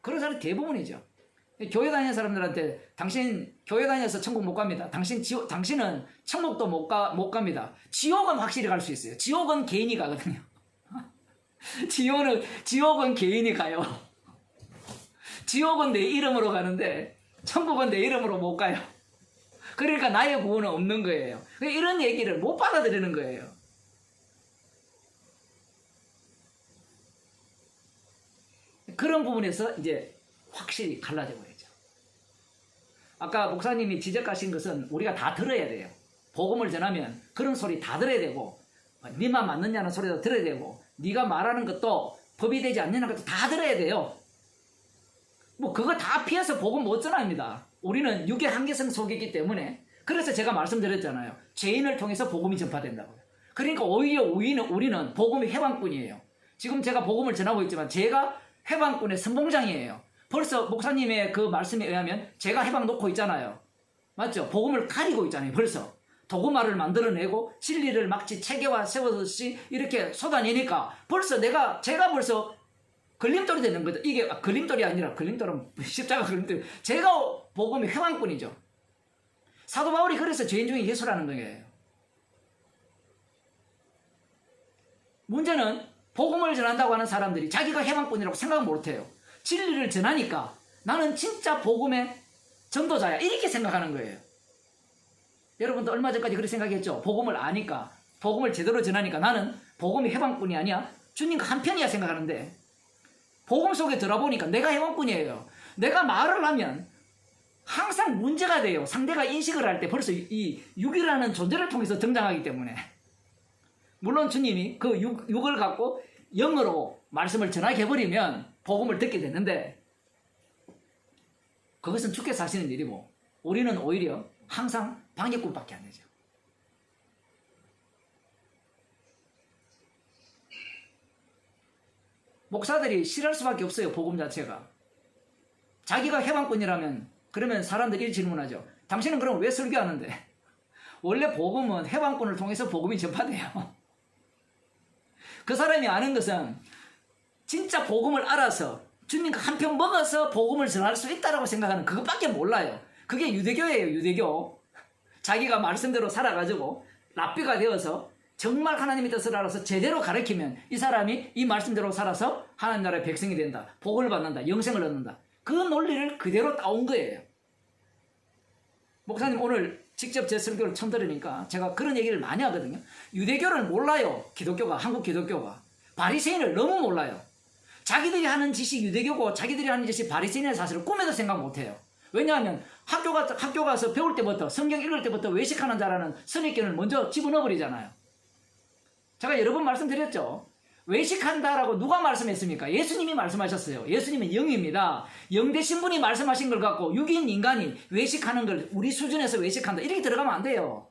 그런 사람이 대부분이죠. 교회 다니는 사람들한테 당신 교회 다녀서 천국 못 갑니다. 당신은 천국도 못 갑니다. 지옥은 확실히 갈 수 있어요. 지옥은 개인이 가거든요. 지옥은 개인이 가요. 지옥은 내 이름으로 가는데 천국은 내 이름으로 못 가요. 그러니까 나의 구원은 없는 거예요. 이런 얘기를 못 받아들이는 거예요. 그런 부분에서 이제 확실히 갈라져 버리죠. 아까 목사님이 지적하신 것은 우리가 다 들어야 돼요. 복음을 전하면 그런 소리 다 들어야 되고, 네만 맞느냐는 소리도 들어야 되고, 네가 말하는 것도 법이 되지 않느냐는 것도 다 들어야 돼요. 뭐 그거 다 피해서 복음 못 전합니다. 우리는 육의 한계성 속에 있기 때문에. 그래서 제가 말씀드렸잖아요. 죄인을 통해서 복음이 전파된다고요. 그러니까 오히려 우리는 복음의 해방꾼이에요. 지금 제가 복음을 전하고 있지만 제가 해방꾼의 선봉장이에요. 벌써 목사님의 그 말씀에 의하면 제가 해방 놓고 있잖아요. 맞죠? 복음을 가리고 있잖아요. 벌써 도구마를 만들어내고 진리를 마치 체계화 세워듯이 이렇게 쏟아내니까 벌써 제가 벌써 걸림돌이 되는 거죠. 이게 걸림돌이 아니라, 걸림돌은 십자가 걸림돌. 제가 복음의 해방꾼이죠. 사도 바울이 그래서 죄인 중에 예수라는 거예요. 문제는 복음을 전한다고 하는 사람들이 자기가 해방꾼이라고 생각 못해요. 진리를 전하니까 나는 진짜 복음의 전도자야, 이렇게 생각하는 거예요. 여러분도 얼마 전까지 그렇게 생각했죠. 복음을 아니까, 복음을 제대로 전하니까 나는 복음의 해방꾼이 아니야, 주님과 한편이야 생각하는데, 복음 속에 들어보니까 내가 해방꾼이에요. 내가 말을 하면 항상 문제가 돼요. 상대가 인식을 할 때 벌써 이 육이라는 존재를 통해서 등장하기 때문에. 물론 주님이 그 육을 갖고 영으로 말씀을 전하게 해버리면 복음을 듣게 되는데, 그것은 주께서 하시는 일이고 우리는 오히려 항상 방해꾼밖에 안 되죠. 목사들이 싫어할 수밖에 없어요. 복음 자체가. 자기가 해방꾼이라면 그러면 사람들이 질문하죠. 당신은 그럼 왜 설교하는데? 원래 복음은 해방꾼을 통해서 복음이 전파돼요. 그 사람이 아는 것은 진짜 복음을 알아서 주님과 한편 먹어서 복음을 전할 수 있다고 생각하는 그것밖에 몰라요. 그게 유대교예요. 유대교. 자기가 말씀대로 살아가지고 랍비가 되어서 정말 하나님의 뜻을 알아서 제대로 가르치면 이 사람이 이 말씀대로 살아서 하나님 나라의 백성이 된다. 복을 받는다. 영생을 얻는다. 그 논리를 그대로 따온 거예요. 목사님 오늘 직접 제 설교를 처음 들으니까 제가 그런 얘기를 많이 하거든요. 유대교를 몰라요. 기독교가, 한국 기독교가. 바리새인을 너무 몰라요. 자기들이 하는 짓이 유대교고 자기들이 하는 짓이 바리새인의 사실을 꿈에도 생각 못해요. 왜냐하면 학교 가서 배울 때부터, 성경 읽을 때부터 외식하는 자라는 선입견을 먼저 집어넣어버리잖아요. 제가 여러 번 말씀드렸죠. 외식한다라고 누가 말씀했습니까? 예수님이 말씀하셨어요. 예수님은 영입니다. 영 되신 분이 말씀하신 걸 갖고 육인 인간이 외식하는 걸 우리 수준에서 외식한다, 이렇게 들어가면 안 돼요.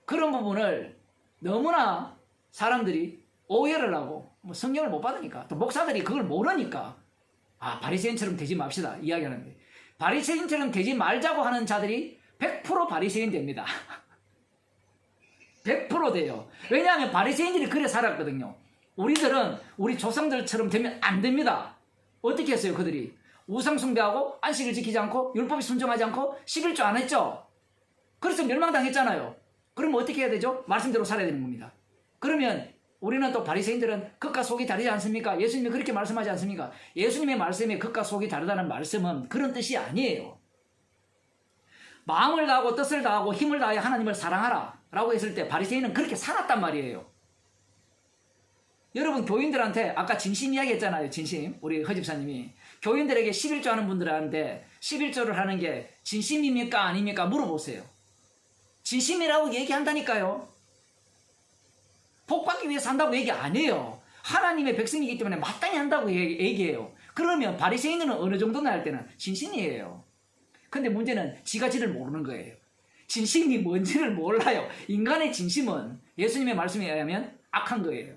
그런 부분을 너무나 사람들이 오해를 하고, 뭐 성경을 못 받으니까, 또 목사들이 그걸 모르니까, 바리새인처럼 되지 맙시다 이야기하는데, 바리새인처럼 되지 말자고 하는 자들이 100% 바리새인 됩니다. 100% 돼요. 왜냐하면 바리새인들이 그래 살았거든요. 우리들은 우리 조상들처럼 되면 안 됩니다. 어떻게 했어요 그들이? 우상 숭배하고 안식을 지키지 않고 율법에 순종하지 않고 11조 안 했죠. 그래서 멸망당했잖아요. 그러면 어떻게 해야 되죠? 말씀대로 살아야 되는 겁니다. 그러면 우리는 또 바리새인들은 겉과 속이 다르지 않습니까? 예수님이 그렇게 말씀하지 않습니까? 예수님의 말씀에 겉과 속이 다르다는 말씀은 그런 뜻이 아니에요. 마음을 다하고 뜻을 다하고 힘을 다하여 하나님을 사랑하라 라고 했을 때 바리새인은 그렇게 살았단 말이에요. 여러분 교인들한테 아까 진심 이야기 했잖아요. 진심. 우리 허집사님이 교인들에게 11조 하는 분들한테 11조를 하는 게 진심입니까 아닙니까 물어보세요. 진심이라고 얘기한다니까요. 복받기 위해서 한다고 얘기 안 해요. 하나님의 백성이기 때문에 마땅히 한다고 얘기해요. 그러면 바리새인은 어느 정도나 할 때는 진심이에요. 근데 문제는 지가 지를 모르는 거예요. 진심이 뭔지를 몰라요. 인간의 진심은 예수님의 말씀에 의하면 악한 거예요.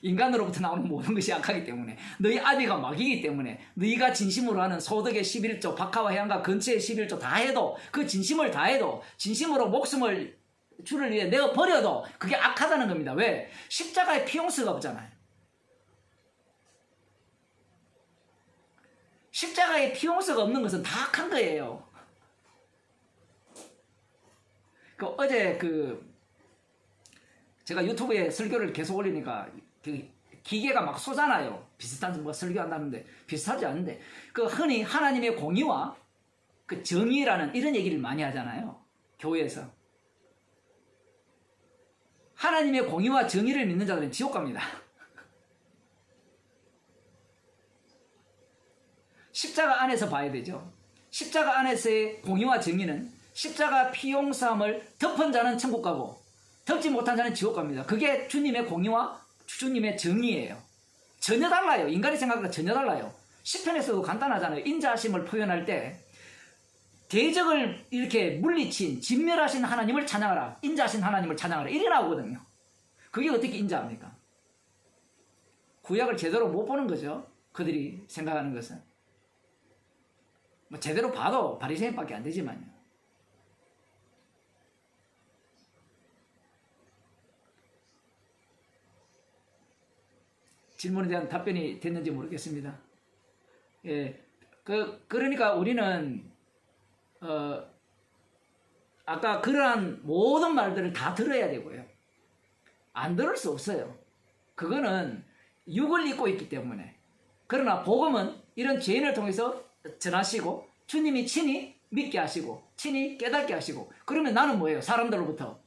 인간으로부터 나오는 모든 것이 악하기 때문에 너희 아비가 마귀이기 때문에 너희가 진심으로 하는 소득의 11조 박하와 해양과 근처의 11조 다 해도 그 진심을 다 해도 진심으로 목숨을 주를 위해 내어 버려도 그게 악하다는 겁니다. 왜? 십자가에 피용수가 없잖아요. 십자가에 피용수가 없는 것은 다 악한 거예요. 어제 제가 유튜브에 설교를 계속 올리니까 기계가 막 쏘잖아요. 비슷한 뭐 설교한다는데 비슷하지 않은데 흔히 하나님의 공의와 정의라는 이런 얘기를 많이 하잖아요. 교회에서. 하나님의 공의와 정의를 믿는 자들은 지옥 갑니다. 십자가 안에서 봐야 되죠. 십자가 안에서의 공의와 정의는 십자가 피용사함을 덮은 자는 천국 가고 덮지 못한 자는 지옥 갑니다. 그게 주님의 공의와 주님의 정의예요. 전혀 달라요. 인간의 생각과 전혀 달라요. 시편에서도 간단하잖아요. 인자하심을 표현할 때 대적을 이렇게 물리친 진멸하신 하나님을 찬양하라. 인자하신 하나님을 찬양하라. 이래 나오거든요. 그게 어떻게 인자합니까? 구약을 제대로 못 보는 거죠. 그들이 생각하는 것은. 뭐 제대로 봐도 바리새인밖에 안 되지만요. 질문에 대한 답변이 됐는지 모르겠습니다. 예, 그러니까 우리는 아까 그러한 모든 말들을 다 들어야 되고요. 안 들을 수 없어요. 그거는 육을 입고 있기 때문에. 그러나 복음은 이런 죄인을 통해서 전하시고 주님이 친히 믿게 하시고 친히 깨닫게 하시고 그러면 나는 뭐예요? 사람들로부터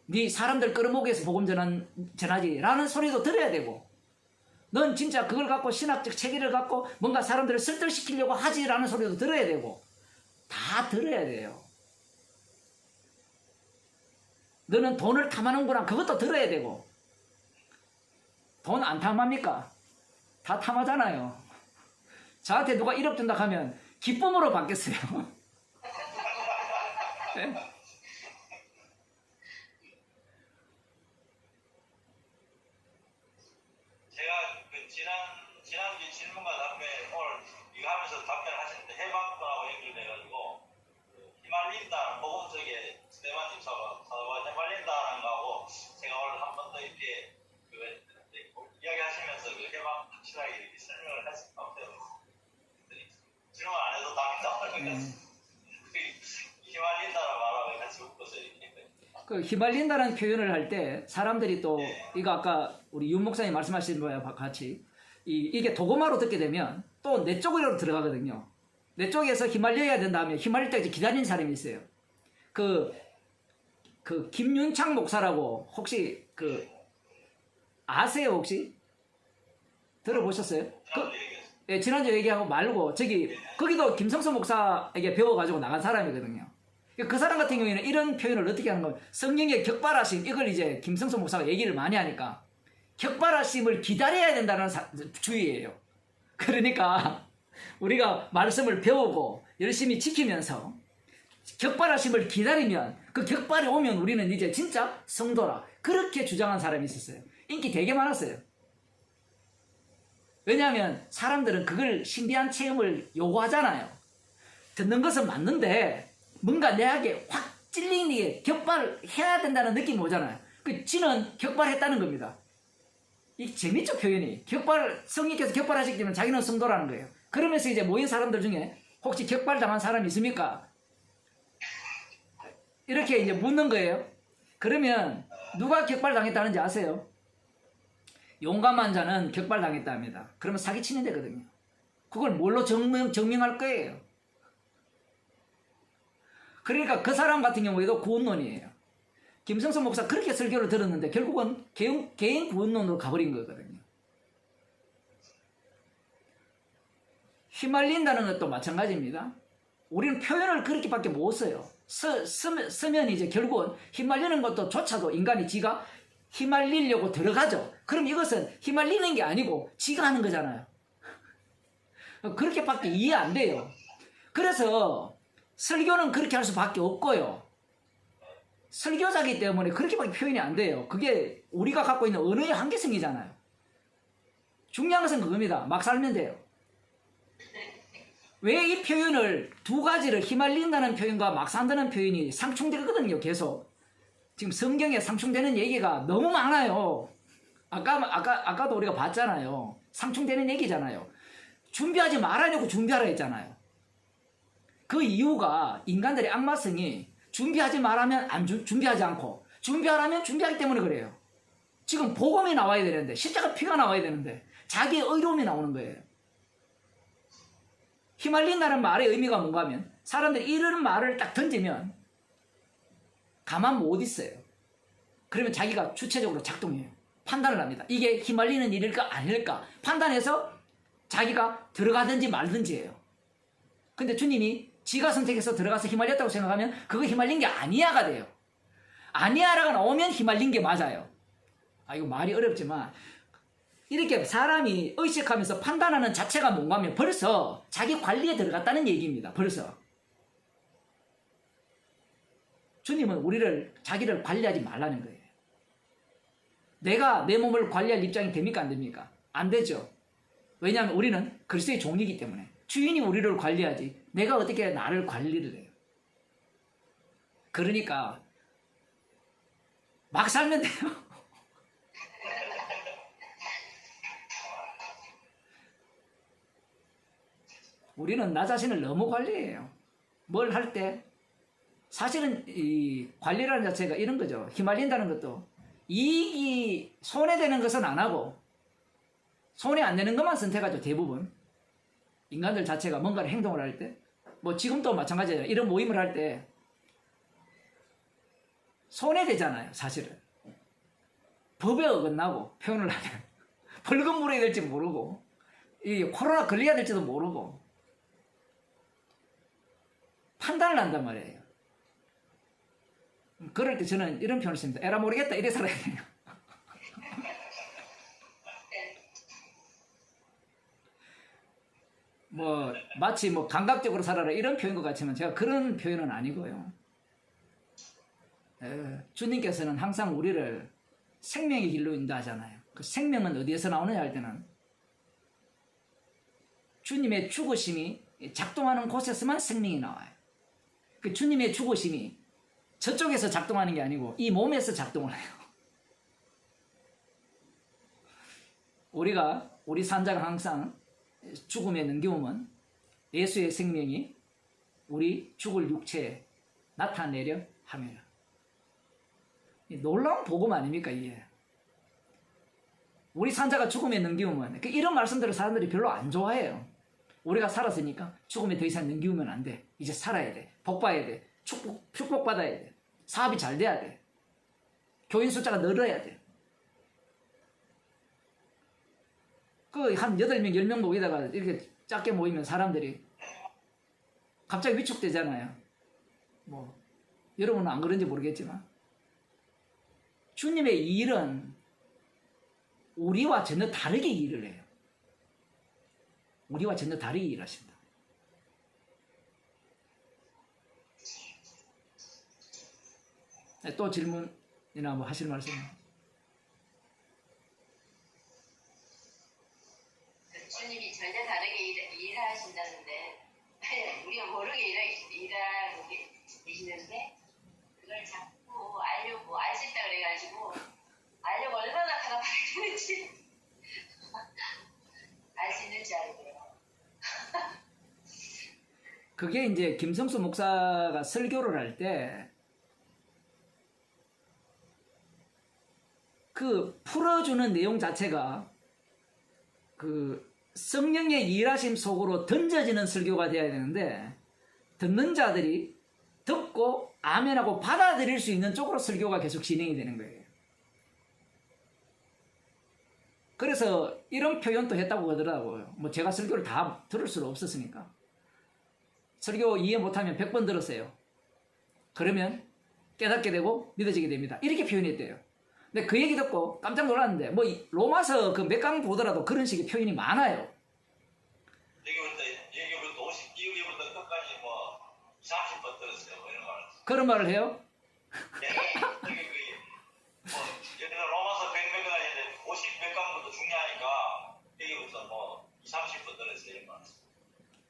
네 사람들 끌어모기 위해서 복음 전하지 라는 소리도 들어야 되고 넌 진짜 그걸 갖고 신학적 체계를 갖고 뭔가 사람들을 설득시키려고 하지라는 소리도 들어야 되고 다 들어야 돼요. 너는 돈을 탐하는구나 그것도 들어야 되고 돈 안 탐합니까? 다 탐하잖아요. 저한테 누가 1억 준다 하면 기쁨으로 받겠어요. 네? 제가 지난주 질문과 답변 오늘 이거 하면서 답변하시는데 해방권하고 연결돼가지고 휘말린다는 복음 속에 스테반님처럼 휘말린다는 거하고 제가 오늘 한 번 더 이렇게 이야기하시면서 해방 확실하게 이렇게 설명을 할 수 없어요. 질문 안 해도 답이 나오니까 휘말린다는 말하고 같이 웃고서 이렇게 휘말린다는 표현을 할 때 사람들이 또 이거 아까 우리 윤 목사님 말씀하신 거와 같이 이게 도그마로 듣게 되면 또 내 쪽으로 들어가거든요. 내 쪽에서 휘말려야 된다 하면 휘말릴 때까지 기다리는 사람이 있어요. 김윤창 목사라고 혹시 아세요 혹시? 들어보셨어요? 예, 지난주 얘기하고 말고 거기도 김성수 목사에게 배워가지고 나간 사람이거든요. 그 사람 같은 경우에는 이런 표현을 어떻게 하는 거예요? 성령의 격발하심 이걸 이제 김성수 목사가 얘기를 많이 하니까 격발하심을 기다려야 된다는 주의예요. 그러니까 우리가 말씀을 배우고 열심히 지키면서 격발하심을 기다리면 그 격발이 오면 우리는 이제 진짜 성도라 그렇게 주장한 사람이 있었어요. 인기 되게 많았어요. 왜냐하면 사람들은 그걸 신비한 체험을 요구하잖아요. 듣는 것은 맞는데 뭔가 내에게 확 찔리게 격발을 해야 된다는 느낌이 오잖아요. 그 지는 격발했다는 겁니다. 이 재밌죠, 표현이. 성령께서 격발하시기 때문에 자기는 성도라는 거예요. 그러면서 이제 모인 사람들 중에 혹시 격발당한 사람이 있습니까? 이렇게 이제 묻는 거예요. 그러면 누가 격발당했다는지 아세요? 용감한 자는 격발당했다 합니다. 그러면 사기치는 데거든요. 그걸 뭘로 증명할 거예요? 그러니까 그 사람 같은 경우에도 구원론이에요. 김성선 목사 그렇게 설교를 들었는데 결국은 개인 구원론으로 가버린 거거든요. 휘말린다는 것도 마찬가지입니다. 우리는 표현을 그렇게밖에 못 써요. 쓰면 이제 결국은 휘말리는 것도 조차도 인간이 지가 휘말리려고 들어가죠. 그럼 이것은 휘말리는 게 아니고 지가 하는 거잖아요. 그렇게밖에 이해 안 돼요. 그래서 설교는 그렇게 할 수밖에 없고요. 설교자기 때문에 그렇게밖에 표현이 안 돼요. 그게 우리가 갖고 있는 언어의 한계성이잖아요. 중요한 것은 그겁니다. 막 살면 돼요. 왜 이 표현을 두 가지를 휘말린다는 표현과 막 산다는 표현이 상충되거든요. 계속. 지금 성경에 상충되는 얘기가 너무 많아요. 아까도 우리가 봤잖아요. 상충되는 얘기잖아요. 준비하지 말아놓고 준비하라 했잖아요. 그 이유가 인간들의 악마성이 준비하지 말하면 준비하지 않고 준비하라면 준비하기 때문에 그래요. 지금 복음이 나와야 되는데 십자가 피가 나와야 되는데 자기의 의로움이 나오는 거예요. 휘말린다는 말의 의미가 뭔가 하면 사람들이 이런 말을 딱 던지면 가만 못 있어요. 그러면 자기가 주체적으로 작동해요. 판단을 합니다. 이게 휘말리는 일일까 아닐까 판단해서 자기가 들어가든지 말든지 해요. 근데 주님이 지가 선택해서 들어가서 휘말렸다고 생각하면 그거 휘말린 게 아니야가 돼요. 아니야라가 나오면 휘말린 게 맞아요. 이거 말이 어렵지만 이렇게 사람이 의식하면서 판단하는 자체가 뭔가 하면 벌써 자기 관리에 들어갔다는 얘기입니다. 벌써. 주님은 우리를 자기를 관리하지 말라는 거예요. 내가 내 몸을 관리할 입장이 됩니까 안 됩니까? 안 되죠. 왜냐하면 우리는 그리스도의 종이기 때문에 주인이 우리를 관리하지 내가 어떻게 나를 관리를 해요. 그러니까 막 살면 돼요. 우리는 나 자신을 너무 관리해요. 뭘 할 때 사실은 이 관리라는 자체가 이런 거죠. 휘말린다는 것도 이익이 손해되는 것은 안 하고 손해 안 되는 것만 선택하죠. 대부분 인간들 자체가 뭔가를 행동을 할 때 뭐 지금도 마찬가지예요. 이런 모임을 할 때 손해되잖아요. 사실은 법에 어긋나고 표현을 하면 벌금 물어야 될지 모르고 이 코로나 걸려야 될지도 모르고 판단을 한단 말이에요. 그럴 때 저는 이런 표현을 씁니다. 에라 모르겠다 이래 살아야 돼요. 뭐 마치 뭐 감각적으로 살아라 이런 표현 것 같지만 제가 그런 표현은 아니고요. 주님께서는 항상 우리를 생명의 길로 인도하잖아요. 그 생명은 어디에서 나오느냐 할 때는 주님의 죽으심이 작동하는 곳에서만 생명이 나와요. 그 주님의 죽으심이 저쪽에서 작동하는 게 아니고 이 몸에서 작동을 해요. 우리 산자가 항상 죽음의 능겨움은 예수의 생명이 우리 죽을 육체에 나타내려 함이라. 놀라운 복음 아닙니까 이게? 우리 산자가 죽음에 넘기우면 이런 말씀들을 사람들이 별로 안 좋아해요. 우리가 살았으니까 죽음에 더 이상 넘기우면 안 돼. 이제 살아야 돼. 복 봐야 돼. 축복받아야 돼. 사업이 잘 돼야 돼. 교인 숫자가 늘어야 돼. 한 8명, 10명 모이다가 이렇게 작게 모이면 사람들이 갑자기 위축되잖아요. 뭐 여러분은 안 그런지 모르겠지만 주님의 일은 우리와 전혀 다르게 일을 해요. 우리와 전혀 다르게 일하신다. 또 질문이나 뭐 하실 말씀? 주님이 전혀 다르게 일하신다는데 우리가 모르게 일하는 게 그게 이제 김성수 목사가 설교를 할 때 그 풀어주는 내용 자체가 그 성령의 일하심 속으로 던져지는 설교가 되어야 되는데 듣는 자들이 듣고 아멘하고 받아들일 수 있는 쪽으로 설교가 계속 진행이 되는 거예요. 그래서 이런 표현도 했다고 하더라고요. 뭐 제가 설교를 다 들을 수는 없었으니까. 설교 이해 못하면 100번 들었어요. 그러면 깨닫게 되고 믿어지게 됩니다. 이렇게 표현했대요. 근데 그 얘기 듣고 깜짝 놀랐는데 뭐 로마서 그 몇 강 보더라도 그런 식의 표현이 많아요. 여기부터 52여기부터 끝까지 뭐 30번 들었어요. 뭐 이런 말. 그런 말을 해요? 예, 뭐 예를 들어 로마서 100몇 가지 있는데 50몇 강부터 중요하니까 여기부터 뭐 30번 들었어요. 이런 말.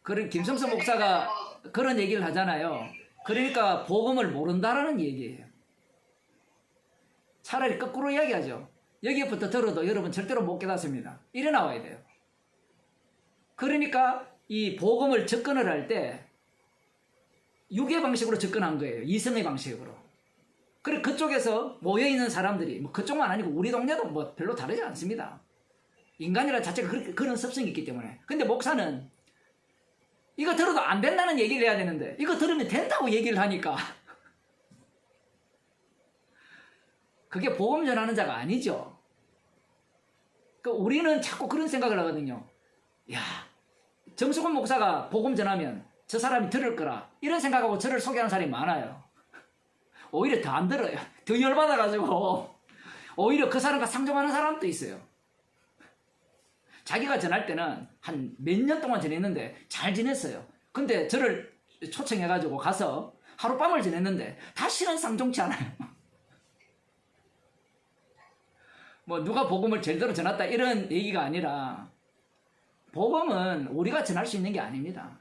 그런 김성수 목사가 그런 얘기를 하잖아요. 그러니까 복음을 모른다라는 얘기예요. 차라리 거꾸로 이야기하죠. 여기부터 들어도 여러분 절대로 못 깨닫습니다. 이래 나와야 돼요. 그러니까 이 복음을 접근을 할 때 육의 방식으로 접근한 거예요. 이성의 방식으로. 그리고 그쪽에서 모여있는 사람들이 뭐 그쪽만 아니고 우리 동네도 뭐 별로 다르지 않습니다. 인간이라는 자체가 그런 습성이 있기 때문에. 근데 목사는 이거 들어도 안 된다는 얘기를 해야 되는데 이거 들으면 된다고 얘기를 하니까 그게 복음 전하는 자가 아니죠. 그러니까 우리는 자꾸 그런 생각을 하거든요. 야, 정수근 목사가 복음 전하면 저 사람이 들을 거라 이런 생각하고 저를 소개하는 사람이 많아요. 오히려 더 안 들어요. 더 열받아가지고 오히려 그 사람과 상종하는 사람도 있어요. 자기가 전할 때는 한 몇 년 동안 지냈는데 잘 지냈어요. 근데 저를 초청해가지고 가서 하룻밤을 지냈는데 다시는 상종치 않아요. 뭐 누가 복음을 제대로 전했다 이런 얘기가 아니라 복음은 우리가 전할 수 있는 게 아닙니다.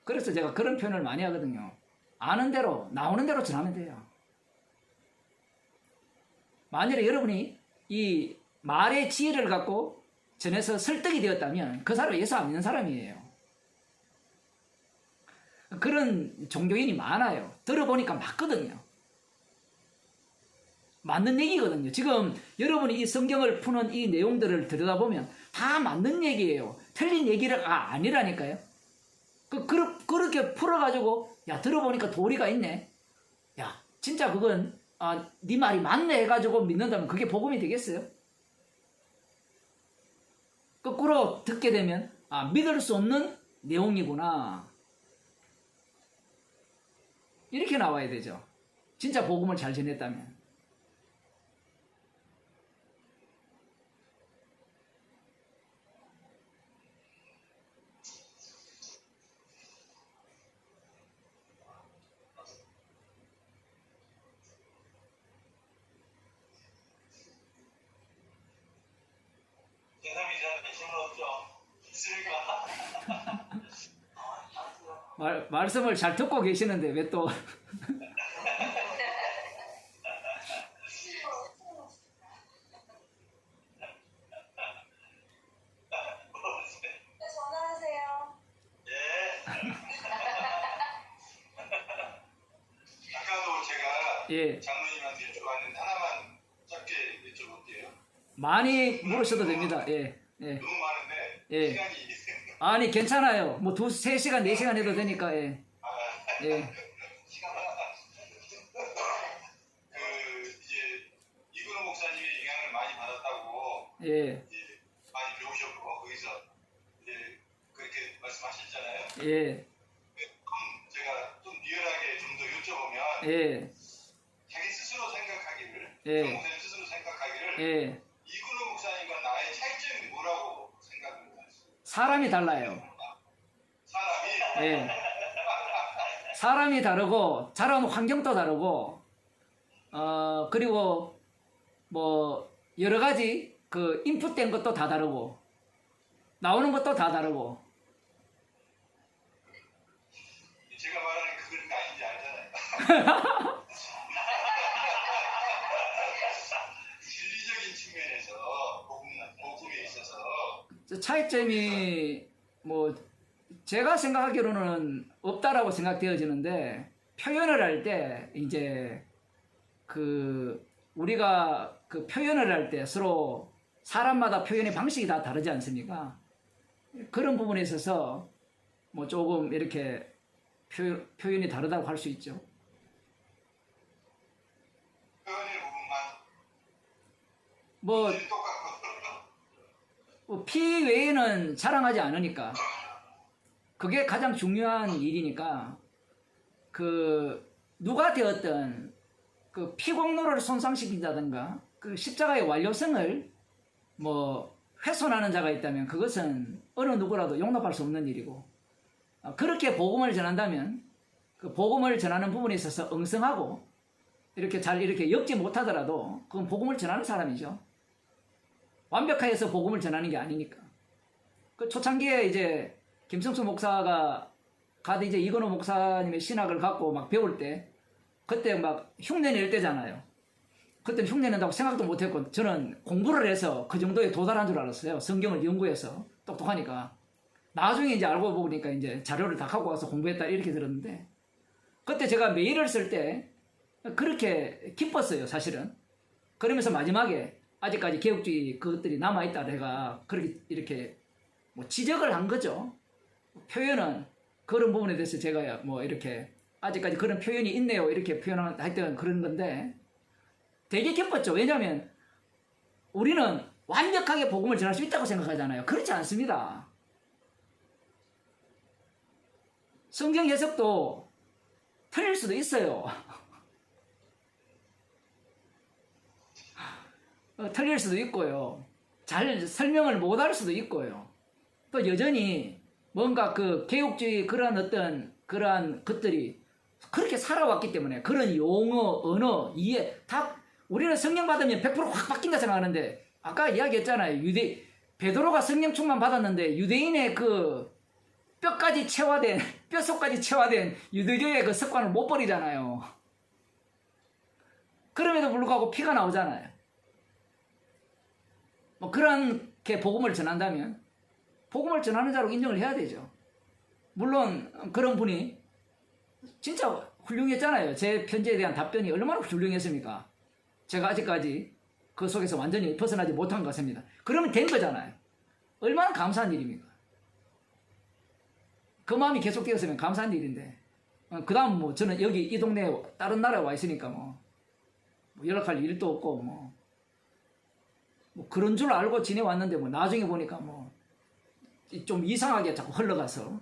그래서 제가 그런 표현을 많이 하거든요. 아는 대로 나오는 대로 전하면 돼요. 만일에 여러분이 이 말의 지혜를 갖고 전해서 설득이 되었다면 그 사람은 예수 안 믿는 사람이에요. 그런 종교인이 많아요. 들어보니까 맞거든요. 맞는 얘기거든요. 지금 여러분이 이 성경을 푸는 이 내용들을 들여다보면 다 맞는 얘기예요. 틀린 얘기가 아니라니까요. 그렇게 풀어가지고 야 들어보니까 도리가 있네. 야 진짜 그건 네 말이 맞네 해가지고 믿는다면 그게 복음이 되겠어요? 거꾸로 듣게 되면 믿을 수 없는 내용이구나. 이렇게 나와야 되죠. 진짜 복음을 잘 전했다면. 대삼이 저한테 질문 없죠? 있습니까? 말씀을 잘 듣고 계시는데 왜 또 전화하세요. 예. 아까도 제가 예, 장로님한테 여쭤봤는데 하나만 짧게 여쭤볼게요. 많이 물으셔도 됩니다. 예, 예, 너무 많은데 예. 시간이 아니 괜찮아요. 뭐 3시간, 4시간 해도 되니까 예, 예, 이제 이근호 목사님의 영향을 많이 받았다고 예, 이제 많이 배우셨고 거기서 이제 그렇게 말씀하셨잖아요. 예, 그럼 제가 좀 리얼하게 좀 더 여쭤보면 예, 자기 스스로 생각하기를 예. 정 목사님 스스로 생각하기를 예. 이근호 목사님과 나의 차이점이 뭐라고 생각합니다. 사람이 달라요. 사람이 예. 사람이 다르고 자라는 환경도 다르고 그리고 뭐 여러 가지 그 인풋된 것도 다 다르고 나오는 것도 다 다르고 제가 말하는 그건 아닌지 알잖아요. 진리적인 측면에서 복음에 있어서 차이점이 뭐 제가 생각하기로는 없다라고 생각되어지는데, 표현을 할 때 이제 우리가 그 표현을 할 때 서로 사람마다 표현의 방식이 다 다르지 않습니까? 그런 부분에 있어서 뭐 조금 이렇게 표현이 다르다고 할 수 있죠. 표현의 부분만 뭐 똑같고 피 외에는 자랑하지 않으니까 그게 가장 중요한 일이니까 누가 되었든 그 피공로를 손상시킨다든가 그 십자가의 완료성을 뭐 훼손하는 자가 있다면 그것은 어느 누구라도 용납할 수 없는 일이고, 그렇게 복음을 전한다면 그 복음을 전하는 부분에 있어서 엉성하고 이렇게 잘 이렇게 엮지 못하더라도 그건 복음을 전하는 사람이죠. 완벽하게 해서 복음을 전하는 게 아니니까. 그 초창기에 이제 김성수 목사가 이제 이건호 목사님의 신학을 갖고 막 배울 때 그때 막 흉내낼 때잖아요. 그때는 흉내낸다고 생각도 못했고 저는 공부를 해서 그 정도에 도달한 줄 알았어요. 성경을 연구해서 똑똑하니까. 나중에 이제 알고 보니까 이제 자료를 다 갖고 와서 공부했다 이렇게 들었는데, 그때 제가 메일을 쓸 때 그렇게 기뻤어요, 사실은. 그러면서 마지막에 아직까지 개혁주의 그것들이 남아있다 내가 그렇게 이렇게 뭐 지적을 한 거죠. 표현은 그런 부분에 대해서 제가 뭐 이렇게 아직까지 그런 표현이 있네요 이렇게 표현했던 그런 건데 되게 기뻤죠. 왜냐하면 우리는 완벽하게 복음을 전할 수 있다고 생각하잖아요. 그렇지 않습니다. 성경 해석도 틀릴 수도 있어요. 틀릴 수도 있고요. 잘 설명을 못할 수도 있고요. 또 여전히 뭔가 그 개혁주의 그러한 것들이 그렇게 살아왔기 때문에 그런 용어, 언어, 이해 다 우리는 성령 받으면 100% 확 바뀐다 생각하는데, 아까 이야기했잖아요. 베드로가 성령 충만 받았는데 유대인의 그 뼛속까지 체화된 유대교의 그 습관을 못 버리잖아요. 그럼에도 불구하고 피가 나오잖아요. 뭐 그렇게 복음을 전한다면 복음을 전하는 자로 인정을 해야 되죠. 물론 그런 분이 진짜 훌륭했잖아요. 제 편지에 대한 답변이 얼마나 훌륭했습니까? 제가 아직까지 그 속에서 완전히 벗어나지 못한 것입니다. 그러면 된 거잖아요. 얼마나 감사한 일입니까? 그 마음이 계속되었으면 감사한 일인데, 그 다음 뭐 저는 여기 이 동네에 다른 나라에 와 있으니까 뭐 연락할 일도 없고 뭐 그런 줄 알고 지내왔는데 뭐 나중에 보니까 뭐 좀 이상하게 자꾸 흘러가서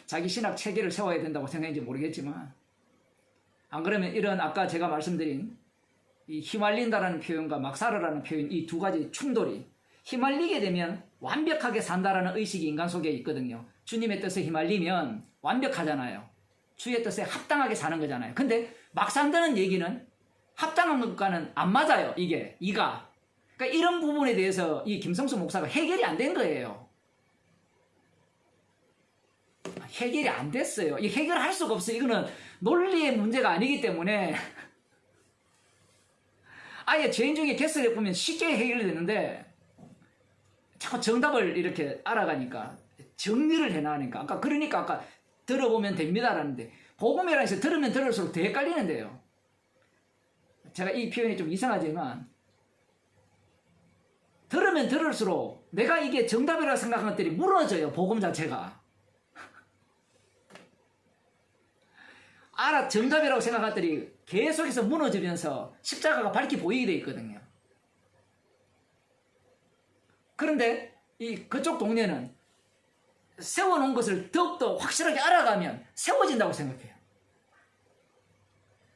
자기 신학 체계를 세워야 된다고 생각했는지 모르겠지만, 안 그러면 이런 아까 제가 말씀드린 이 휘말린다라는 표현과 막사르라는 표현, 이 두 가지 충돌이, 휘말리게 되면 완벽하게 산다라는 의식이 인간 속에 있거든요. 주님의 뜻에 휘말리면 완벽하잖아요. 주의 뜻에 합당하게 사는 거잖아요. 근데 막 산다는 얘기는 합당한 것과는 안 맞아요. 이가. 그러니까 이런 부분에 대해서 이 김성수 목사가 해결이 안 된 거예요. 해결이 안 됐어요. 이 해결할 수가 없어요. 이거는 논리의 문제가 아니기 때문에 아예 죄인 중에 개설해 보면 쉽게 해결이 되는데 자꾸 정답을 이렇게 알아가니까 정리를 해나가니까 그러니까 아까 들어보면 됩니다라는데, 복음이라는 해서 들으면 들을수록 더 헷갈리는데요. 제가 이 표현이 좀 이상하지만 들으면 들을수록 내가 이게 정답이라고 생각한 것들이 무너져요. 복음 자체가. 정답이라고 생각한 것들이 계속해서 무너지면서 십자가가 밝게 보이게 돼 있거든요. 그런데 그쪽 동네는 세워놓은 것을 더욱더 확실하게 알아가면 세워진다고 생각해요.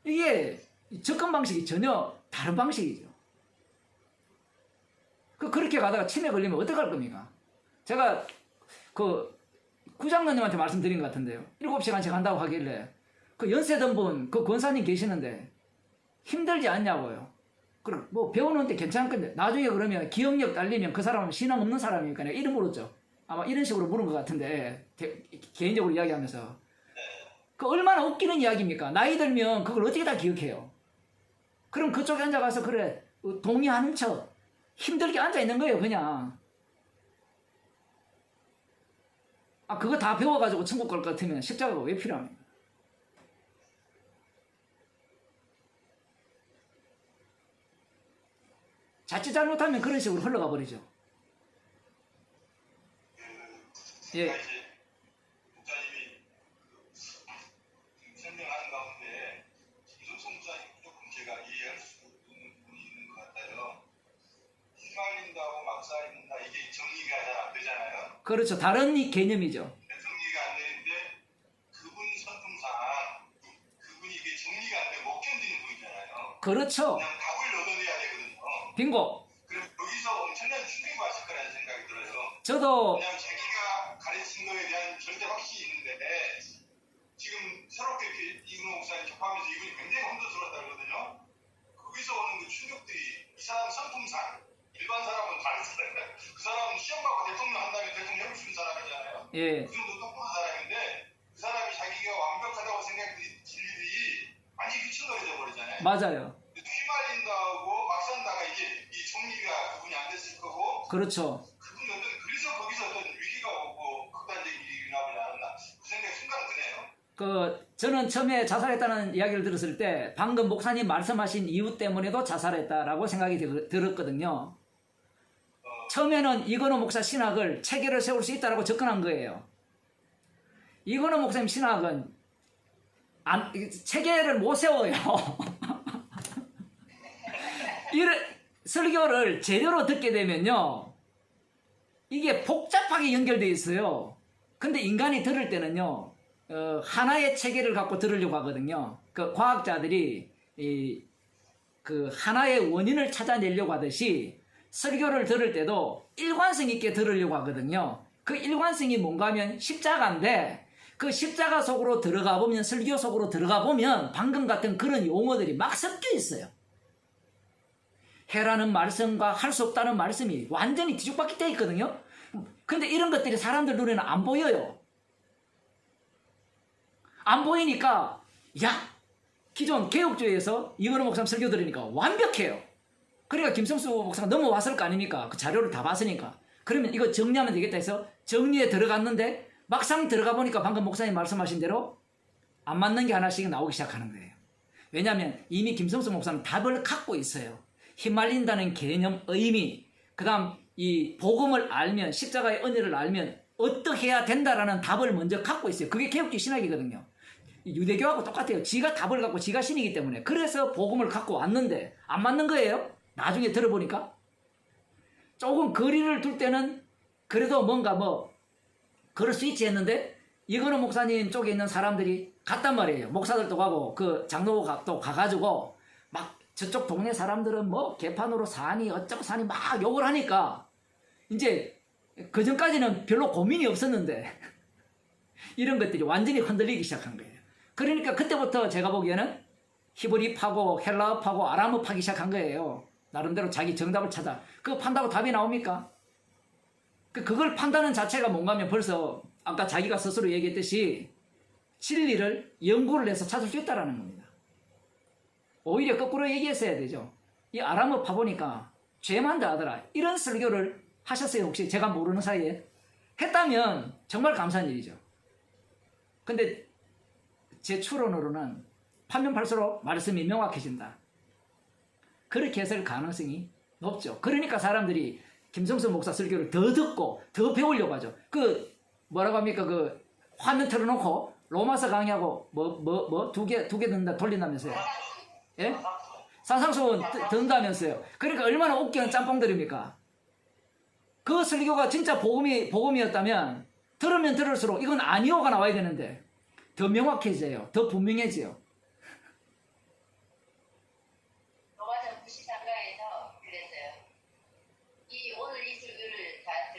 이게 접근 방식이 전혀 다른 방식이죠. 그렇게 가다가 치매 걸리면 어떡할 겁니까? 제가 구장로님한테 말씀드린 것 같은데요. 7시간씩 한다고 하길래 그 연세 든 분, 그 권사님 계시는데 힘들지 않냐고요. 그럼 뭐 배우는데 괜찮을 건데 나중에 그러면 기억력 딸리면 그 사람은 신앙 없는 사람이니까 내가 이름 물었죠. 아마 이런 식으로 물은 것 같은데 개인적으로 이야기하면서 그 얼마나 웃기는 이야기입니까? 나이 들면 그걸 어떻게 다 기억해요? 그럼 그쪽에 앉아가서 그래 동의하는 척 힘들게 앉아 있는 거예요, 그냥. 그거 다 배워가지고 천국 갈 것 같으면 십자가가 왜 필요합니까? 자칫 잘못하면 그런 식으로 흘러가 버리죠. 예. 제가 이제 목사님이 지금 설명하는 가운데 김성성 목사님 조금 제가 이해할 수 있는 부분이 있는 것 같아요. 휘말린다고 막 쌓인다 이게 정리가 잘 안 되잖아요. 그렇죠. 다른 개념이죠. 정리가 안 되는데 그분 성품상 그분이 이게 정리가 안 되고 못 견디는 분이잖아요. 그렇죠. 그냥 답을 얻어내야 되거든요. 빙고. 그럼 거기서 엄청난 충격이 왔을 거라는 생각이 들어요. 저도 그냥 자기가 가르친 거에 대한 절대 확신이 있는데 지금 새롭게 이근호 목사님 접하면서 이분이 굉장히 혼돈스러웠다 그러거든요. 거기서 오는 그 충격들이 이 사람 성품상 일반 사람은 다르잖아요. 그 사람은 시험 받고 대통령 한 다음에 대통령 해볼 수 있는 사람이잖아요. 예. 그 정도 똑부는 사람인데 그 사람이 자기가 완벽하다고 생각들이 진리들이 완전히 미친놈이 돼버리잖아요. 맞아요. 휘말린다고 막 산다가 이게 이 정리가 그분이 안 됐을 거고 그렇죠. 그분이 그래서 거기서 어떤 위기가 오고 극단적인 일어나지 않았나 그 생각이 순간 드네요. 저는 처음에 자살했다는 이야기를 들었을 때 방금 목사님 말씀하신 이유 때문에도 자살했다라고 생각이 들었거든요. 처음에는 이건호 목사 신학을 체계를 세울 수 있다라고 접근한 거예요. 이건호 목사님 신학은 체계를 못 세워요. 이런 설교를 제대로 듣게 되면요, 이게 복잡하게 연결되어 있어요. 근데 인간이 들을 때는요, 하나의 체계를 갖고 들으려고 하거든요. 그 과학자들이 그 하나의 원인을 찾아내려고 하듯이 설교를 들을 때도 일관성 있게 들으려고 하거든요. 그 일관성이 뭔가 하면 십자가인데 그 십자가 속으로 들어가 보면, 설교 속으로 들어가 보면 방금 같은 그런 용어들이 막 섞여 있어요. 해라는 말씀과 할 수 없다는 말씀이 완전히 뒤죽박기 되어 있거든요. 근데 이런 것들이 사람들 눈에는 안 보여요. 안 보이니까 기존 개혁주의에서 이건호 목사님 설교 들으니까 완벽해요. 그러니까 김성수 목사가 넘어왔을 거 아닙니까? 그 자료를 다 봤으니까. 그러면 이거 정리하면 되겠다 해서 정리에 들어갔는데 막상 들어가 보니까 방금 목사님 말씀하신 대로 안 맞는 게 하나씩 나오기 시작하는 거예요. 왜냐하면 이미 김성수 목사는 답을 갖고 있어요. 휘말린다는 개념, 의미, 그 다음 이 복음을 알면, 십자가의 은혜를 알면 어떻게 해야 된다라는 답을 먼저 갖고 있어요. 그게 개혁주의 신학이거든요. 유대교하고 똑같아요. 지가 답을 갖고 지가 신이기 때문에. 그래서 복음을 갖고 왔는데 안 맞는 거예요. 나중에 들어보니까. 조금 거리를 둘 때는 그래도 뭔가 그럴 수 있지 했는데 이건호 목사님 쪽에 있는 사람들이 갔단 말이에요. 목사들도 가고 그 장로도 가가지고 막 저쪽 동네 사람들은 개판으로 사니 어쩌고 사니 막 욕을 하니까 이제 그 전까지는 별로 고민이 없었는데 이런 것들이 완전히 흔들리기 시작한 거예요. 그러니까 그때부터 제가 보기에는 히브리파고 헬라어파고 아람어파기 시작한 거예요. 나름대로 자기 정답을 찾아. 그거 판다고 답이 나옵니까? 그걸 판다는 자체가 뭔가 하면 벌써 아까 자기가 스스로 얘기했듯이 진리를 연구를 해서 찾을 수 있다는 겁니다. 오히려 거꾸로 얘기했어야 되죠. 이 아람어파 보니까 죄만 다하더라. 이런 설교를 하셨어요? 혹시 제가 모르는 사이에? 했다면 정말 감사한 일이죠. 근데 제 추론으로는 판명팔수록 말씀이 명확해진다. 그렇게 했을 가능성이 높죠. 그러니까 사람들이 김성수 목사 설교를 더 듣고 더 배우려고 하죠. 뭐라고 합니까? 화면 틀어놓고 로마서 강의하고 두 개 듣는다 돌린다면서요. 예? 산상수훈 듣는다면서요. 그러니까 얼마나 웃기는 짬뽕들입니까? 그 설교가 진짜 복음이었다면 들으면 들을수록 이건 아니오가 나와야 되는데 더 명확해져요. 더 분명해져요. 로마서 93강에서 그랬어요. 오늘 이 설교를 잘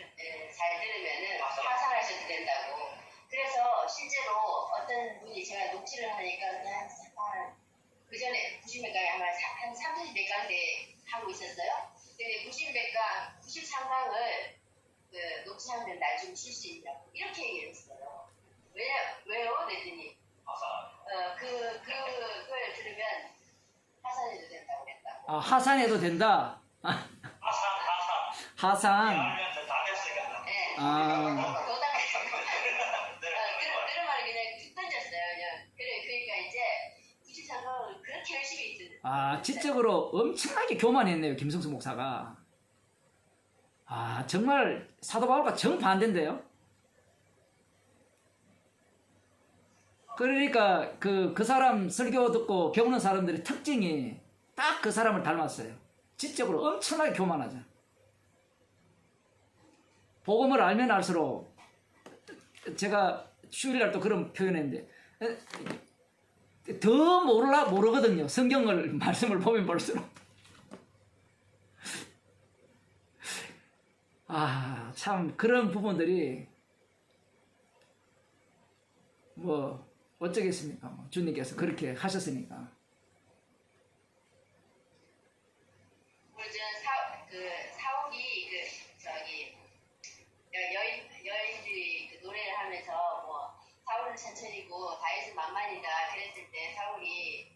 들으면은 화상하셔도 된다고. 그래서 실제로 어떤 분이 제가 녹취를 하니까 그냥 그 전에 90몇 강에 아마 한 30몇 강대 하고 있었어요. 근데 93강을 녹취하면 날 좀 쉴 수 있냐고 이렇게 얘기했어요. 왜요? 그랬더니 그걸 들으면 하산해도 된다고 그랬다고. 하산해도 된다. 하산. 알면 다 됐으니까. 네. 아. 지적으로 엄청나게 교만했네요, 김성수 목사가. 정말 사도 바울과 정반대인데요. 그러니까 그 사람 설교 듣고 배우는 사람들의 특징이 딱 그 사람을 닮았어요. 지적으로 엄청나게 교만하죠. 복음을 알면 알수록, 제가 휴일날 또 그런 표현했는데, 더 모르거든요. 성경을, 말씀을 보면 볼수록. 참, 그런 부분들이, 뭐, 어쩌겠습니까? 주님께서 그렇게 하셨으니까. 사울이 여인들이 노래를 하면서 뭐 사울은 천천히고 다윗은 만만이다 그랬을 때 사울이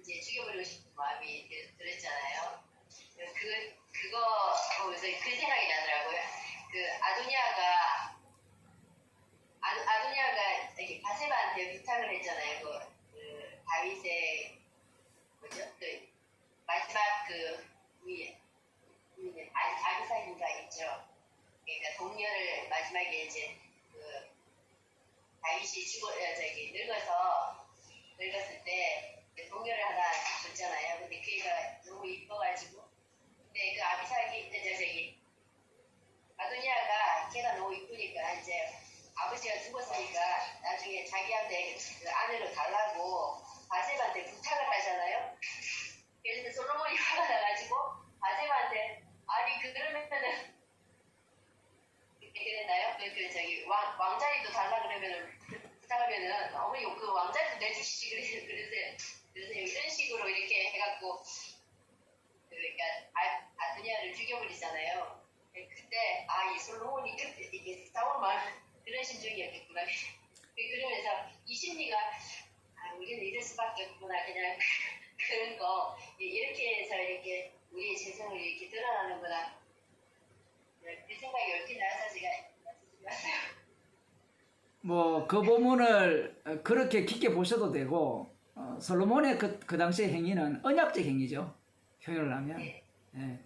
이제 죽여버리고 싶은 마음이 들었잖아요. 그거 보면서 그 생각이 나더라고요. 아도니아가 바세바한테 부탁을 했잖아요. 다윗의 마지막 위에 아비삭인가 있죠. 그러니까 동료를 마지막에 이제 다윗이 늙었을 때 동료를 하나 줬잖아요. 근데 그애가 너무 이뻐가지고, 근데 그 아도니아가 걔가 너무 이쁘니까 이제 아버지가 죽었으니까 나중에 자기한테 그 아내로 달라고 바세바한테 부탁을 하잖아요. 그래서 솔로몬이 화가 나가지고 바세바한테 그러면은 그랬나요? 왕자리도 달라 그러면은 부탁하면은 어머니 그 왕자리도 내주시지 그래서 이런 식으로 이렇게 해갖고 그러니까 아도니아를 죽여버리잖아요. 그때 이 솔로몬이 이게 사울 말 그런 심정이었겠구나. 그러면서 이 심리가 우리는 이럴 수밖에 없구나 그냥 그런 거 이렇게 해서 이렇게 우리의 재성을 이렇게 드러나는구나. 그 생각이 얽힌 나서 제가 말씀드렸어요. 뭐 그 부분을 그렇게 깊게 보셔도 되고, 솔로몬의 그 당시의 행위는 언약적 행위죠. 표현을 하면. 예.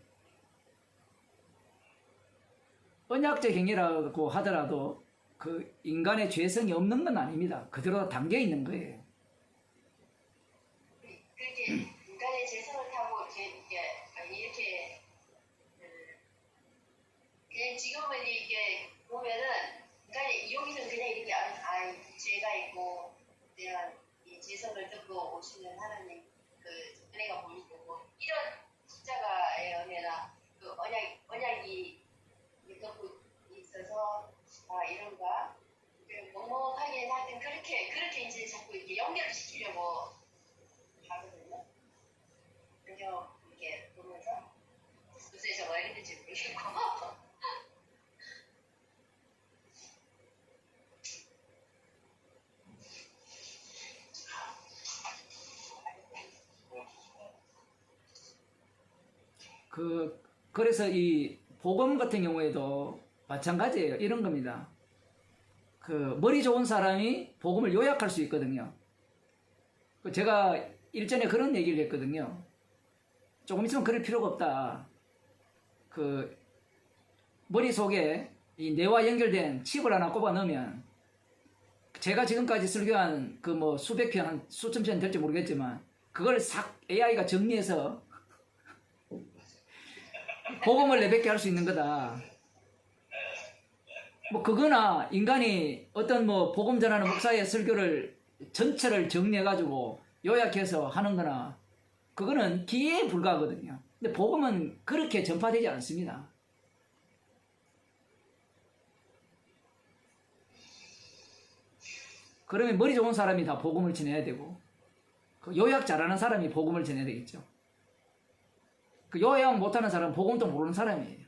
언약적 행위라고 하더라도 그 인간의 죄성이 없는 건 아닙니다. 그대로 담겨 있는 거예요. 그렇게 인간의 죄성을 타고 이렇게 그냥 지금은 이렇게 보면은 인간의 여기는 그냥 이렇게 죄가 있고 그냥 이 죄성을 듣고 오시는 하나님 그 은혜가 보이고 이런 십자가의 은혜나 그 언약이 듣고 있어서 이런가 멍멍하게 하여튼 그렇게 이제 자꾸 이렇게 연결을 시키려고 하거든요. 그래서 이렇게 보면서 무슨 저거 했는지 모르겠고 그래서 이 복음 같은 경우에도 마찬가지예요. 이런 겁니다. 머리 좋은 사람이 복음을 요약할 수 있거든요. 제가 일전에 그런 얘기를 했거든요. 조금 있으면 그럴 필요가 없다. 머릿속에 이 뇌와 연결된 칩을 하나 꼽아 넣으면, 제가 지금까지 설교한 수백 편, 한 수천 편 될지 모르겠지만, 그걸 싹 AI가 정리해서 복음을 내뱉게 할 수 있는 거다. 그거나 인간이 어떤 복음 전하는 목사의 설교를 전체를 정리해가지고 요약해서 하는 거나, 그거는 기회에 불과하거든요. 근데 복음은 그렇게 전파되지 않습니다. 그러면 머리 좋은 사람이 다 복음을 전해야 되고, 요약 잘하는 사람이 복음을 전해야 되겠죠. 요약 못하는 사람은 복음도 모르는 사람이에요.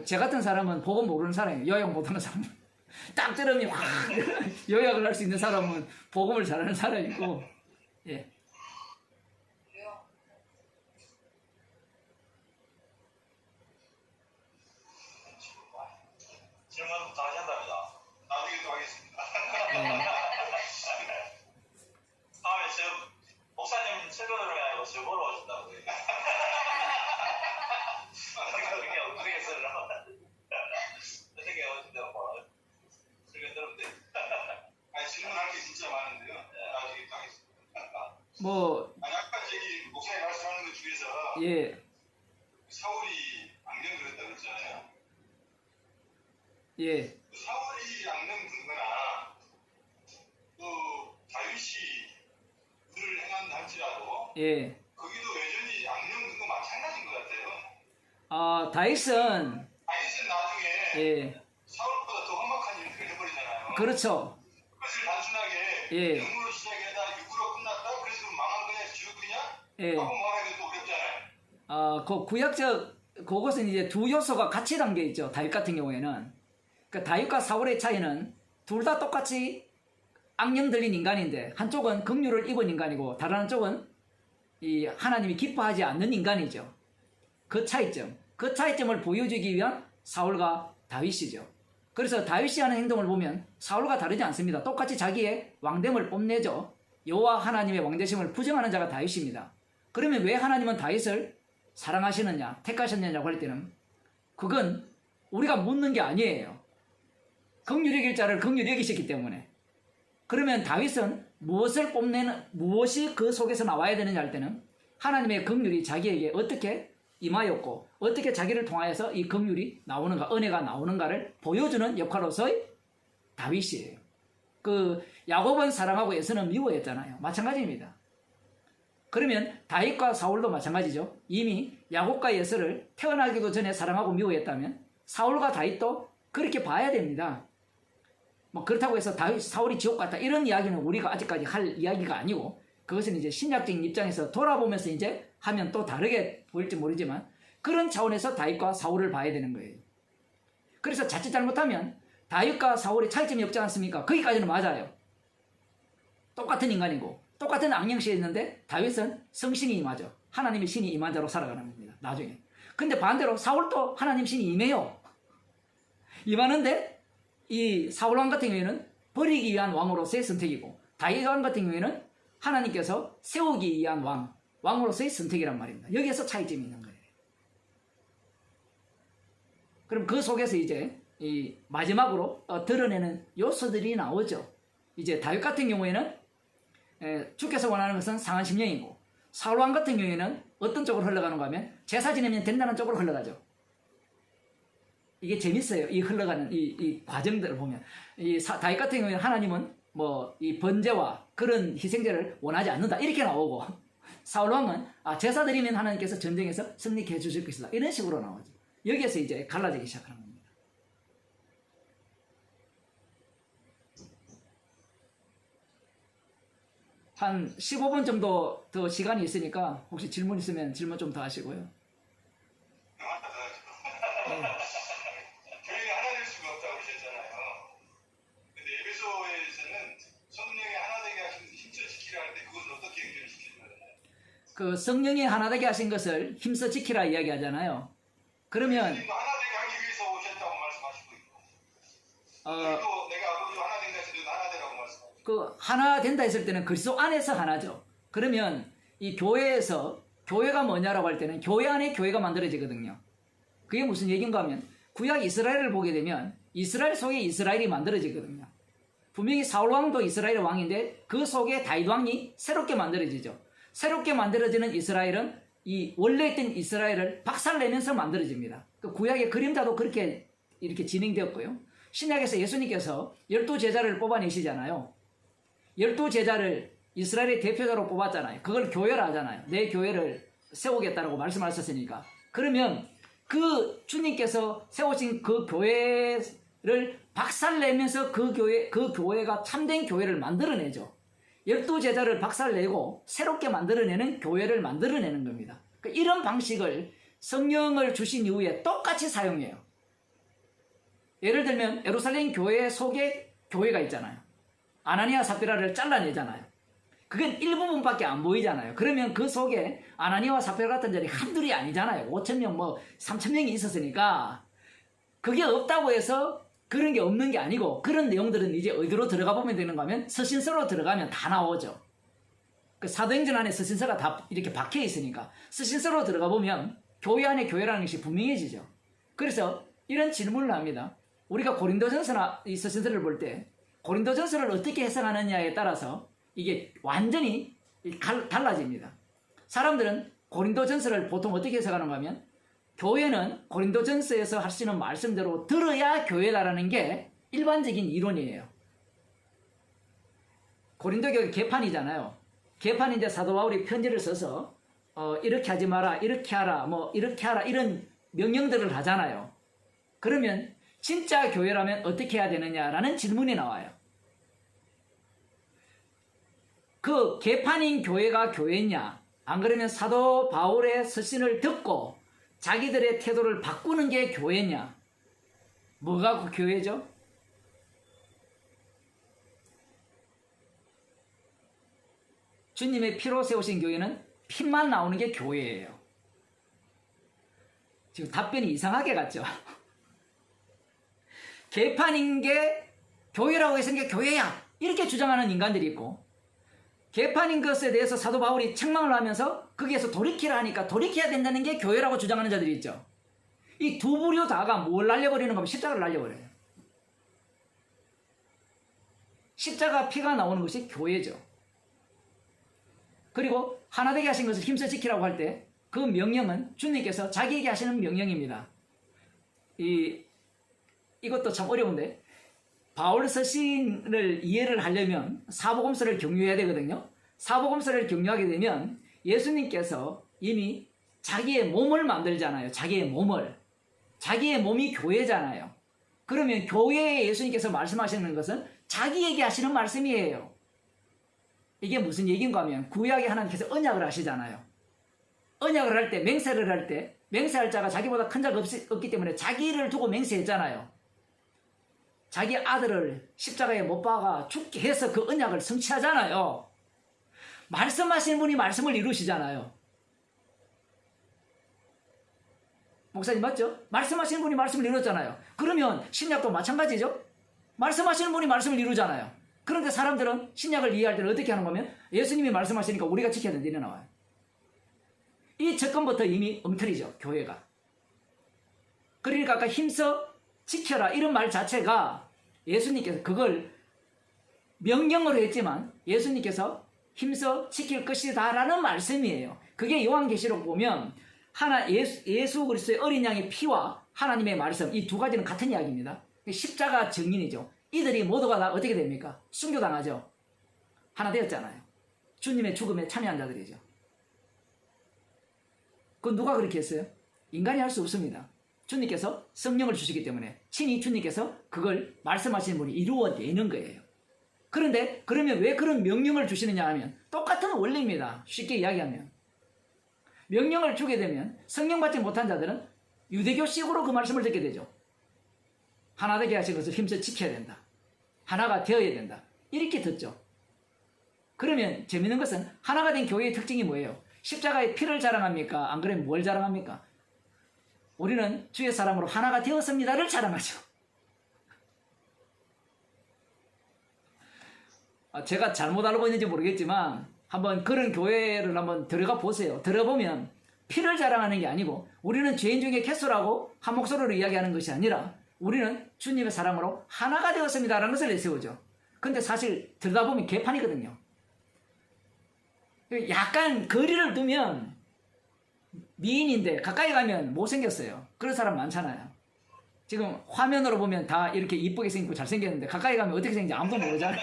제 같은 사람은 복음 모르는 사람이에요. 요약 못하는 사람은. 딱 들으면 요약을 할 수 있는 사람은 복음을 잘하는 사람이고, 예. 질문부터 하신답니다. 나중에 또 하겠습니다. 다음에 목사님 뭐, 아니 아까 저기 목사님 말씀하는 것 중에서 예, 사울이 악령 그랬다 그랬잖아요. 예, 사울이 악령 근거나 또 다윗이 그를 행한다 할지라도 예. 거기도 여전히 악령 근거 마찬가지인 것 같아요. 다윗은, 다윗은 나중에 예, 사울보다 더 험악한 일을 해버리잖아요. 그렇죠. 그것을 단순하게 예. 영으로 시작해다 육으로 끝났다 그래서 망한 거냐 지옥이냐 예. 하고 말하기도 또 어렵잖아요. 그 구약적, 그것은 이제 두 요소가 같이 담겨 있죠. 다윗 같은 경우에는. 그러니까 다윗과 사울의 차이는 둘 다 똑같이 악령 들린 인간인데, 한쪽은 긍휼을 입은 인간이고, 다른 한쪽은 이 하나님이 기뻐하지 않는 인간이죠. 그 차이점. 그 차이점을 보여주기 위한 사울과 다윗이죠. 그래서 다윗이 하는 행동을 보면 사울과 다르지 않습니다. 똑같이 자기의 왕됨을 뽐내죠. 여호와 하나님의 왕되심을 부정하는 자가 다윗입니다. 그러면 왜 하나님은 다윗을 사랑하시느냐, 택하셨느냐고 할 때는 그건 우리가 묻는 게 아니에요. 긍휼히 여길 자를 긍휼히 여기셨기 때문에. 그러면 다윗은 무엇을 뽐내는, 무엇이 그 속에서 나와야 되느냐 할 때는 하나님의 긍휼이 자기에게 어떻게 임하였고 어떻게 자기를 통하여서 이 긍휼이 나오는가, 은혜가 나오는가를 보여주는 역할로서의 다윗이에요. 그 야곱은 사랑하고 에서는 미워했잖아요. 마찬가지입니다. 그러면 다윗과 사울도 마찬가지죠. 이미 야곱과 예서를 태어나기도 전에 사랑하고 미워했다면 사울과 다윗도 그렇게 봐야 됩니다. 뭐 그렇다고 해서 사울이 지옥 갔다 이런 이야기는 우리가 아직까지 할 이야기가 아니고, 그것은 이제 신약적인 입장에서 돌아보면서 이제 하면 또 다르게 보일지 모르지만 그런 차원에서 다윗과 사울을 봐야 되는 거예요. 그래서 자칫 잘못하면 다윗과 사울의 차이점이 없지 않습니까? 거기까지는 맞아요. 똑같은 인간이고 똑같은 악령시에 있는데 다윗은 성신이 임하죠. 하나님의 신이 임한 자로 살아가는 겁니다. 나중에. 근데 반대로 사울도 하나님 신이 임해요. 임하는데 이 사울왕 같은 경우에는 버리기 위한 왕으로서의 선택이고, 다윗왕 같은 경우에는 하나님께서 세우기 위한 왕으로서의 선택이란 말입니다. 여기에서 차이점이 있는 거예요. 그럼 그 속에서 이제 이 마지막으로 드러내는 요소들이 나오죠. 이제 다윗 같은 경우에는 주께서 원하는 것은 상한 심령이고, 사울왕 같은 경우에는 어떤 쪽으로 흘러가는가 하면 제사 지내면 된다는 쪽으로 흘러가죠. 이게 재밌어요. 이 흘러가는 이 과정들을 보면. 다윗 같은 경우에는 하나님은 뭐 이 번제와 그런 희생제를 원하지 않는다 이렇게 나오고, 사울왕은 제사 드리면 하나님께서 전쟁에서 승리케 해주실 것이다 이런 식으로 나오죠. 여기에서 이제 갈라지기 시작하는 겁니다. 한 15분 정도 더 시간이 있으니까 혹시 질문 있으면 질문 좀 더 하시고요. 교회가 하나 될 수가 없다고 그러셨잖아요. 근데 에베소에서는 성령이 하나 되게 하신 힘써 지키라 하는데 그것은 어떻게 연결시키는 거예요? 그 성령이 하나 되게 하신 것을 힘써 지키라 이야기하잖아요. 그러면 하나 되게 하기 위해서 오셨다고 말씀하시고 있고, 또 내가 아버지와 하나 된다 해서 하나 되라고 말씀하시고, 그 하나 된다 했을 때는 그리스도 안에서 하나죠. 그러면 이 교회에서 교회가 뭐냐라고 할 때는 교회 안에 교회가 만들어지거든요. 그게 무슨 얘기인가 하면 구약 이스라엘을 보게 되면 이스라엘 속에 이스라엘이 만들어지거든요. 분명히 사울왕도 이스라엘의 왕인데 그 속에 다윗왕이 새롭게 만들어지죠. 새롭게 만들어지는 이스라엘은 이 원래 있던 이스라엘을 박살내면서 만들어집니다. 그 구약의 그림자도 그렇게 이렇게 진행되었고요. 신약에서 예수님께서 12제자를 뽑아내시잖아요. 12제자를 이스라엘의 대표자로 뽑았잖아요. 그걸 교회라 하잖아요. 내 교회를 세우겠다라고 말씀하셨으니까. 그러면 그 주님께서 세우신 그 교회를 박살내면서 그 교회가 참된 교회를 만들어내죠. 12제자를 박살내고 새롭게 만들어내는 교회를 만들어내는 겁니다. 이런 방식을 성령을 주신 이후에 똑같이 사용해요. 예를 들면 예루살렘 교회 속에 교회가 있잖아요. 아나니아 삽비라를 잘라내잖아요. 그건 일부분밖에 안 보이잖아요. 그러면 그 속에 아나니아와 삽비라 같은 자리 한둘이 아니잖아요. 5,000명, 3,000명이 있었으니까 그게 없다고 해서 그런 게 없는 게 아니고, 그런 내용들은 이제 어디로 들어가 보면 되는가 하면 서신서로 들어가면 다 나오죠. 그 사도행전 안에 서신서가 다 이렇게 박혀 있으니까 서신서로 들어가 보면 교회 안에 교회라는 것이 분명해지죠. 그래서 이런 질문을 합니다. 우리가 고린도전서나 이 서신서를 볼 때 고린도전서를 어떻게 해석하느냐에 따라서 이게 완전히 달라집니다. 사람들은 고린도전서를 보통 어떻게 해석하는가 하면 교회는 고린도전서에서 하시는 말씀대로 들어야 교회다라는 게 일반적인 이론이에요. 고린도교회 개판이잖아요. 개판인데 사도 바울이 편지를 써서 이렇게 하지 마라, 이렇게 하라, 뭐 이렇게 하라 이런 명령들을 하잖아요. 그러면 진짜 교회라면 어떻게 해야 되느냐라는 질문이 나와요. 그 개판인 교회가 교회냐, 안 그러면 사도 바울의 서신을 듣고 자기들의 태도를 바꾸는 게 교회냐? 뭐가 그 교회죠? 주님의 피로 세우신 교회는 피만 나오는 게 교회예요. 지금 답변이 이상하게 갔죠? 개판인 게 교회라고 해서 이게 교회야! 이렇게 주장하는 인간들이 있고, 개판인 것에 대해서 사도 바울이 책망을 하면서 거기에서 돌이키라 하니까 돌이켜야 된다는 게 교회라고 주장하는 자들이 있죠. 이 두 부류 다가 뭘 날려버리는 거면 십자가를 날려버려요. 십자가 피가 나오는 것이 교회죠. 그리고 하나 되게 하신 것을 힘써 지키라고 할 때 그 명령은 주님께서 자기에게 하시는 명령입니다. 이것도 참 어려운데, 바울 서신을 이해를 하려면 사복음서를 경유해야 되거든요. 사복음서를 경유하게 되면 예수님께서 이미 자기의 몸을 만들잖아요. 자기의 몸을. 자기의 몸이 교회잖아요. 그러면 교회에 예수님께서 말씀하시는 것은 자기에게 하시는 말씀이에요. 이게 무슨 얘기인가 하면 구약에 하나님께서 언약을 하시잖아요. 언약을 할 때, 맹세를 할 때, 맹세할 자가 자기보다 큰 자가 없기 때문에 자기를 두고 맹세했잖아요. 자기 아들을 십자가에 못 박아 죽게 해서 그 언약을 성취하잖아요. 말씀하시는 분이 말씀을 이루시잖아요. 목사님 맞죠? 말씀하시는 분이 말씀을 이뤘잖아요. 그러면 신약도 마찬가지죠? 말씀하시는 분이 말씀을 이루잖아요. 그런데 사람들은 신약을 이해할 때는 어떻게 하는 거면 예수님이 말씀하시니까 우리가 지켜야 된다 이래 나와요. 이 접근부터 이미 엉터리죠. 교회가. 그러니까 아까 힘써 지켜라 이런 말 자체가 예수님께서 그걸 명령으로 했지만 예수님께서 힘써 지킬 것이다 라는 말씀이에요. 그게 요한계시록 보면 예수 그리스도의 어린 양의 피와 하나님의 말씀, 이 두 가지는 같은 이야기입니다. 십자가 증인이죠. 이들이 모두가 다 어떻게 됩니까? 순교당하죠. 하나 되었잖아요. 주님의 죽음에 참여한 자들이죠. 그건 누가 그렇게 했어요? 인간이 할 수 없습니다. 주님께서 성령을 주시기 때문에 친히 주님께서 그걸 말씀하시는 분이 이루어내는 거예요. 그런데 그러면 왜 그런 명령을 주시느냐 하면 똑같은 원리입니다. 쉽게 이야기하면 명령을 주게 되면 성령 받지 못한 자들은 유대교식으로 그 말씀을 듣게 되죠. 하나 되게 하신 것을 힘써 지켜야 된다. 하나가 되어야 된다. 이렇게 듣죠. 그러면 재밌는 것은 하나가 된 교회의 특징이 뭐예요? 십자가의 피를 자랑합니까? 안 그러면 뭘 자랑합니까? 우리는 주의 사람으로 하나가 되었습니다를 자랑하죠. 제가 잘못 알고 있는지 모르겠지만 한번 그런 교회를 한번 들어가 보세요. 들어보면 피를 자랑하는 게 아니고 우리는 죄인 중에 개수라고 한 목소리로 이야기하는 것이 아니라 우리는 주님의 사랑으로 하나가 되었습니다라는 것을 내세우죠. 근데 사실 들여다보면 개판이거든요. 약간 거리를 두면 미인인데 가까이 가면 못생겼어요. 그런 사람 많잖아요. 지금 화면으로 보면 다 이렇게 이쁘게 생기고 잘생겼는데 가까이 가면 어떻게 생긴지 아무도 모르잖아요.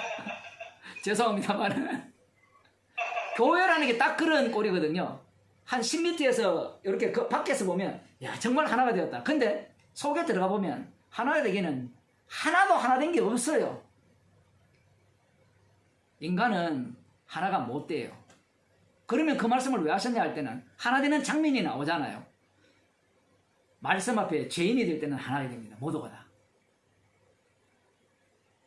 죄송합니다만 교회라는 게 딱 그런 꼴이거든요. 한 10m에서 이렇게 밖에서 보면 야 정말 하나가 되었다. 근데 속에 들어가 보면 하나가 되기는 하나도 하나 된 게 없어요. 인간은 하나가 못 돼요. 그러면 그 말씀을 왜 하셨냐 할 때는 하나 되는 장면이 나오잖아요. 말씀 앞에 죄인이 될 때는 하나가 됩니다. 모두가 다.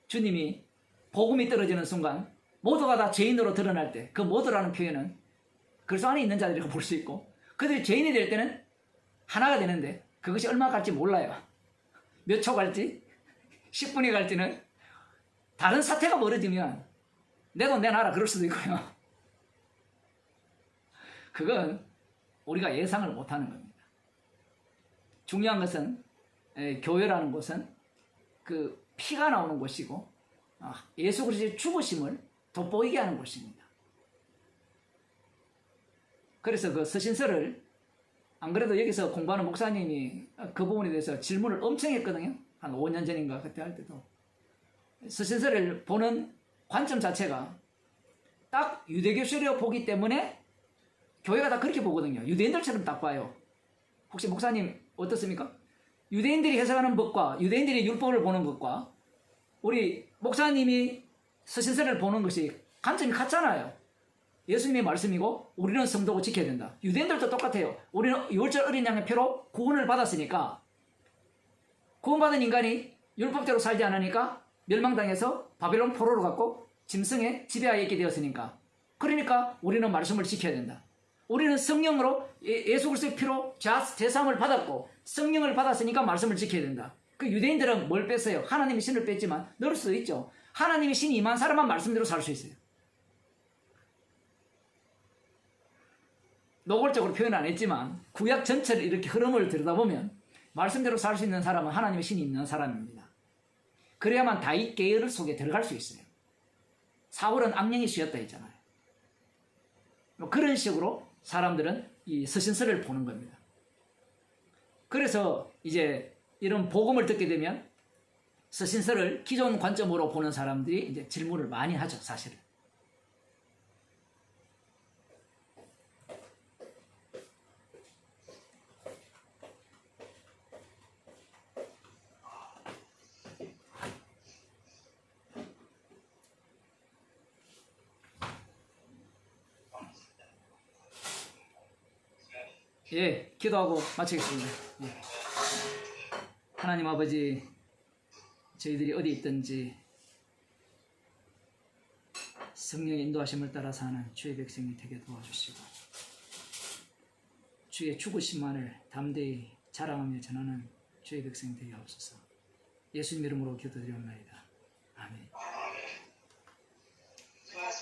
주님이 복음이 떨어지는 순간 모두가 다 죄인으로 드러날 때 그 모두라는 표현은 그리스도 안에 있는 자들이라고 볼 수 있고 그들이 죄인이 될 때는 하나가 되는데 그것이 얼마 갈지 몰라요. 몇 초 갈지 10분이 갈지는 다른 사태가 벌어지면 내 돈 내놔라 그럴 수도 있고요. 그건 우리가 예상을 못하는 겁니다. 중요한 것은 교회라는 곳은 그 피가 나오는 곳이고 예수 그리스도의 죽으심을 돋보이게 하는 곳입니다. 그래서 그 서신서를 안 그래도 여기서 공부하는 목사님이 그 부분에 대해서 질문을 엄청 했거든요. 한 5년 전인가 그때 할 때도. 서신서를 보는 관점 자체가 딱 유대교시로 보기 때문에 교회가 다 그렇게 보거든요. 유대인들처럼 딱 봐요. 혹시 목사님 어떻습니까? 유대인들이 해석하는 법과 유대인들이 율법을 보는 것과 우리 목사님이 서신서를 보는 것이 관점이 같잖아요. 예수님의 말씀이고 우리는 성도고 지켜야 된다. 유대인들도 똑같아요. 우리는 유월절 어린 양의 표로 구원을 받았으니까 구원받은 인간이 율법대로 살지 않으니까 멸망당해서 바벨론 포로로 갔고 짐승의 지배하에 있게 되었으니까 그러니까 우리는 말씀을 지켜야 된다. 우리는 성령으로 예수 그리스도의 피로 제사함을 받았고 성령을 받았으니까 말씀을 지켜야 된다. 그 유대인들은 뭘 뺐어요? 하나님이 신을 뺐지만 넣을 수도 있죠. 하나님이 신이 임한 사람만 말씀대로 살 수 있어요. 노골적으로 표현 안 했지만 구약 전체를 이렇게 흐름을 들여다보면 말씀대로 살 수 있는 사람은 하나님의 신이 있는 사람입니다. 그래야만 다윗 계열 속에 들어갈 수 있어요. 사울은 악령이 씌었다 했잖아요. 그런 식으로 사람들은 이 서신서를 보는 겁니다. 그래서 이제 이런 복음을 듣게 되면 서신서를 기존 관점으로 보는 사람들이 이제 질문을 많이 하죠, 사실은. 예, 기도하고 마치겠습니다. 예. 하나님 아버지, 저희들이 어디 있든지 성령의 인도하심을 따라 사는 주의 백성이 되게 도와주시고 주의 죽으심만을 담대히 자랑하며 전하는 주의 백성이 되게 하옵소서. 예수님 이름으로 기도드리옵나이다. 아멘.